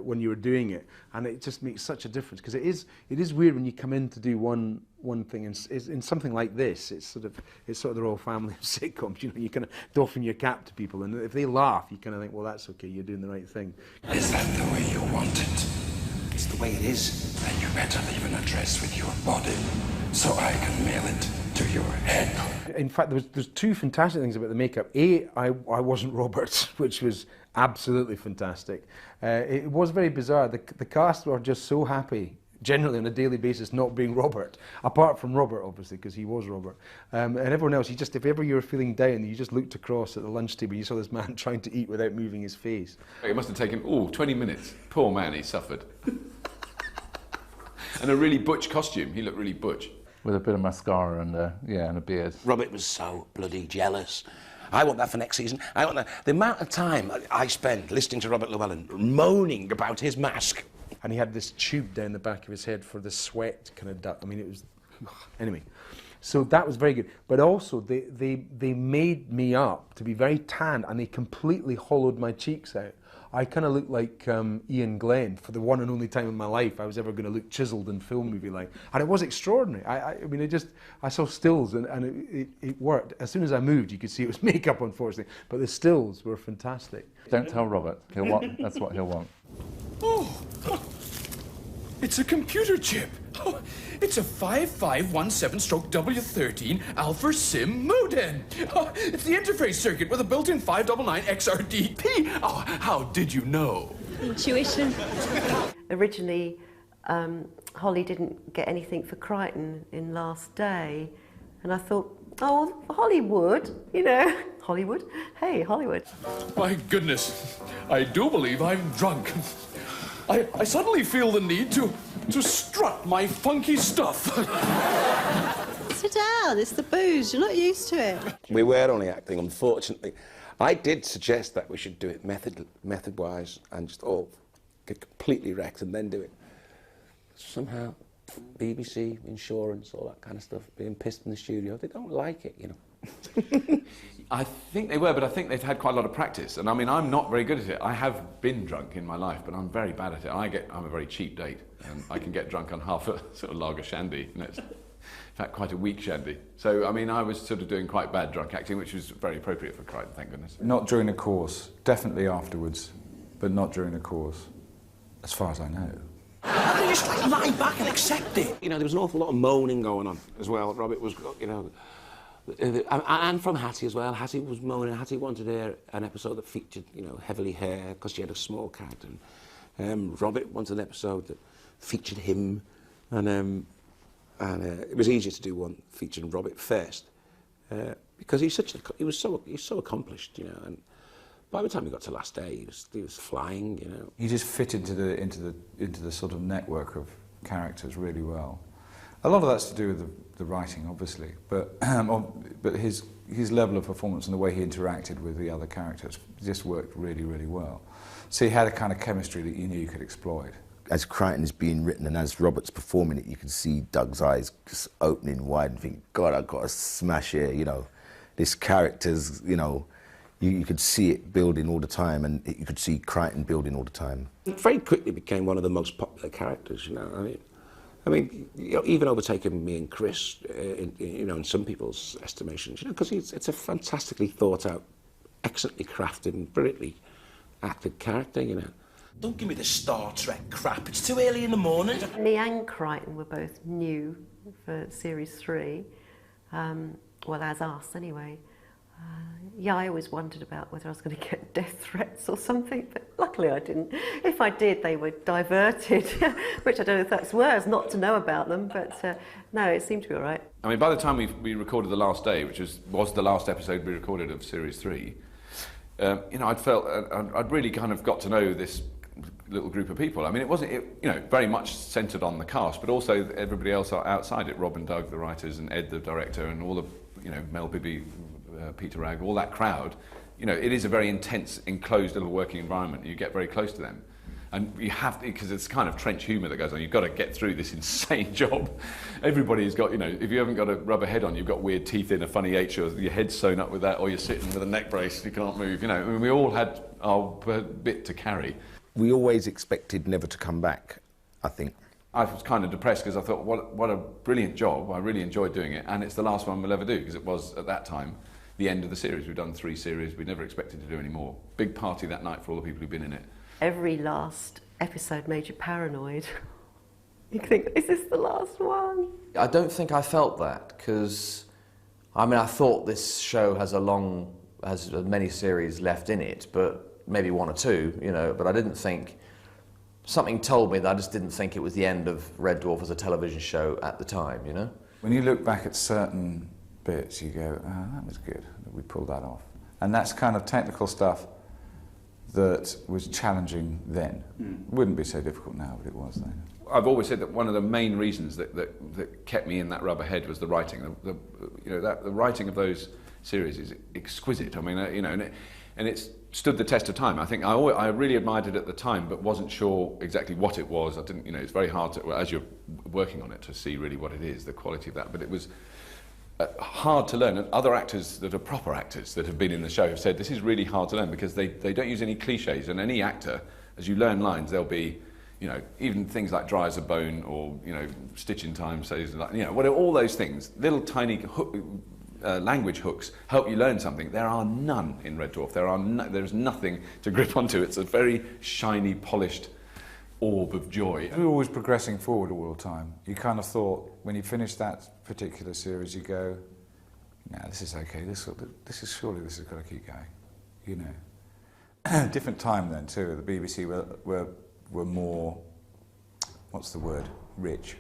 when you were doing it, and it just makes such a difference, because it is weird when you come in to do one thing in something like this. It's sort of the royal family of sitcoms. You know, you kind of doffing your cap to people, and if they laugh, you kind of think, well, that's okay, you're doing the right thing. Is that the way you want it? It's the way it is. Then you better leave an address with your body, so I can mail it to your head. In fact, there's two fantastic things about the makeup. A, I wasn't Robert, which was absolutely fantastic. It was very bizarre. The cast were just so happy, generally on a daily basis, not being Robert, apart from Robert, obviously, because he was Robert. And everyone else, if ever you were feeling down, you just looked across at the lunch table, you saw this man trying to eat without moving his face. It must have taken, 20 minutes. Poor man, he suffered. And a really butch costume. He looked really butch. With a bit of mascara and a beard. Robert was so bloody jealous. I want that for next season. I want that. The amount of time I spent listening to Robert Llewellyn moaning about his mask. And he had this tube down the back of his head for the sweat kind of duct. I mean, it was... Anyway, so that was very good. But also, they made me up to be very tanned, and they completely hollowed my cheeks out. I kind of looked like Ian Glenn for the one and only time in my life I was ever going to look chiselled in film movie-like. And it was extraordinary. I mean, I saw stills and it worked. As soon as I moved, you could see it was makeup, unfortunately. But the stills were fantastic. Don't tell Robert. That's what he'll want. It's a computer chip. Oh, it's a 5517/W13 Alpha Sim modem. Oh, it's the interface circuit with a built-in 599 XRDP. Oh, how did you know? Intuition. Originally, Holly didn't get anything for Crichton in Last Day, and I thought, oh, Hollywood, you know, Hollywood? Hey, Hollywood. My goodness, I do believe I'm drunk. I suddenly feel the need to strut my funky stuff. Sit down, it's the booze, you're not used to it. We were only acting, unfortunately. I did suggest that we should do it method-wise and just all get completely wrecked and then do it. Somehow, BBC, insurance, all that kind of stuff, being pissed in the studio, they don't like it, you know. I think they were, but I think they've had quite a lot of practice. And I mean, I'm not very good at it. I have been drunk in my life, but I'm very bad at it. I'm a very cheap date, and I can get drunk on half a sort of lager shandy. You know, it's, in fact, quite a weak shandy. So, I mean, I was sort of doing quite bad drunk acting, which was very appropriate for Crichton, thank goodness. Not during the course, definitely afterwards, but not during the course, as far as I know. And they just like lie back and accept it. You know, there was an awful lot of moaning going on as well. Robert was, you know, and from Hattie as well. Hattie was moaning. Hattie wanted an episode that featured, you know, heavily hair because she had a small character. Robert wanted an episode that featured him, and it was easier to do one featuring Robert first because he was so accomplished, you know. And by the time he got to Last Day, he was flying, you know. He just fit into the sort of network of characters really well. A lot of that's to do with the writing, obviously, but his level of performance and the way he interacted with the other characters just worked really, really well. So he had a kind of chemistry that you knew you could exploit. As Crichton is being written and as Robert's performing it, you can see Doug's eyes just opening wide and think, God, I've got to smash here, you know. This character's, you know, you could see it building all the time, and you could see Crichton building all the time. It very quickly became one of the most popular characters, you know. I mean, you know, even overtaking me and Chris, you know, in some people's estimations, you know, because it's a fantastically thought out, excellently crafted and brilliantly acted character, you know. Don't give me the Star Trek crap. It's too early in the morning. Me and Crichton were both new for Series 3, well, as us anyway. Yeah, I always wondered about whether I was going to get death threats or something, but luckily I didn't. If I did, they were diverted, which I don't know if that's worse, not to know about them, but no, it seemed to be all right. I mean, by the time we recorded The Last Day, which was the last episode we recorded of Series 3, you know, I'd really kind of got to know this little group of people. I mean, it wasn't, you know, very much centred on the cast, but also everybody else outside it, Rob and Doug, the writers, and Ed, the director, and all the, you know, Mel Bibby, Peter Ragg, all that crowd. You know, it is a very intense, enclosed little working environment. You get very close to them. And you have to, because it's kind of trench humour that goes on, you've got to get through this insane job. Everybody's got, you know, if you haven't got a rubber head on, you've got weird teeth in, a funny H, or your head's sewn up with that, or you're sitting with a neck brace, you can't move, you know. I mean, we all had our bit to carry. We always expected never to come back, I think. I was kind of depressed because I thought, what a brilliant job. I really enjoyed doing it, and it's the last one we'll ever do, because it was, at that time, the end of the series. We've done 3 series, we never expected to do any more. Big party that night for all the people who've been in it. Every last episode made you paranoid. You think, is this the last one? I don't think I felt that, because, I mean, I thought this show has many series left in it, but maybe 1 or 2, you know, but I didn't think, something told me that I just didn't think it was the end of Red Dwarf as a television show at the time, you know? When you look back at certain bits, you go, oh, that was good, that we pulled that off. And that's kind of technical stuff that was challenging then. Wouldn't be so difficult now, but it was then. I've always said that one of the main reasons that kept me in that rubber head was the writing. The writing of those series is exquisite. I mean, you know, and it's stood the test of time. I think I really admired it at the time, but wasn't sure exactly what it was. I didn't, you know, it's very hard to, as you're working on it, to see really what it is, the quality of that. But it was hard to learn, and other actors that are proper actors that have been in the show have said this is really hard to learn because they don't use any cliches, and any actor, as you learn lines, there'll be, you know, even things like dry as a bone, or, you know, stitch in time says, like, you know, whatever, all those things, little tiny language hooks help you learn something. There are none in Red Dwarf. There's nothing to grip onto. It's a very shiny, polished orb of joy. We were always progressing forward all the time. You kind of thought, when you finished that particular series, you go, "Yeah, this is okay. This is surely this has got to keep going," you know. Different time then too. The BBC were more, what's the word? Rich.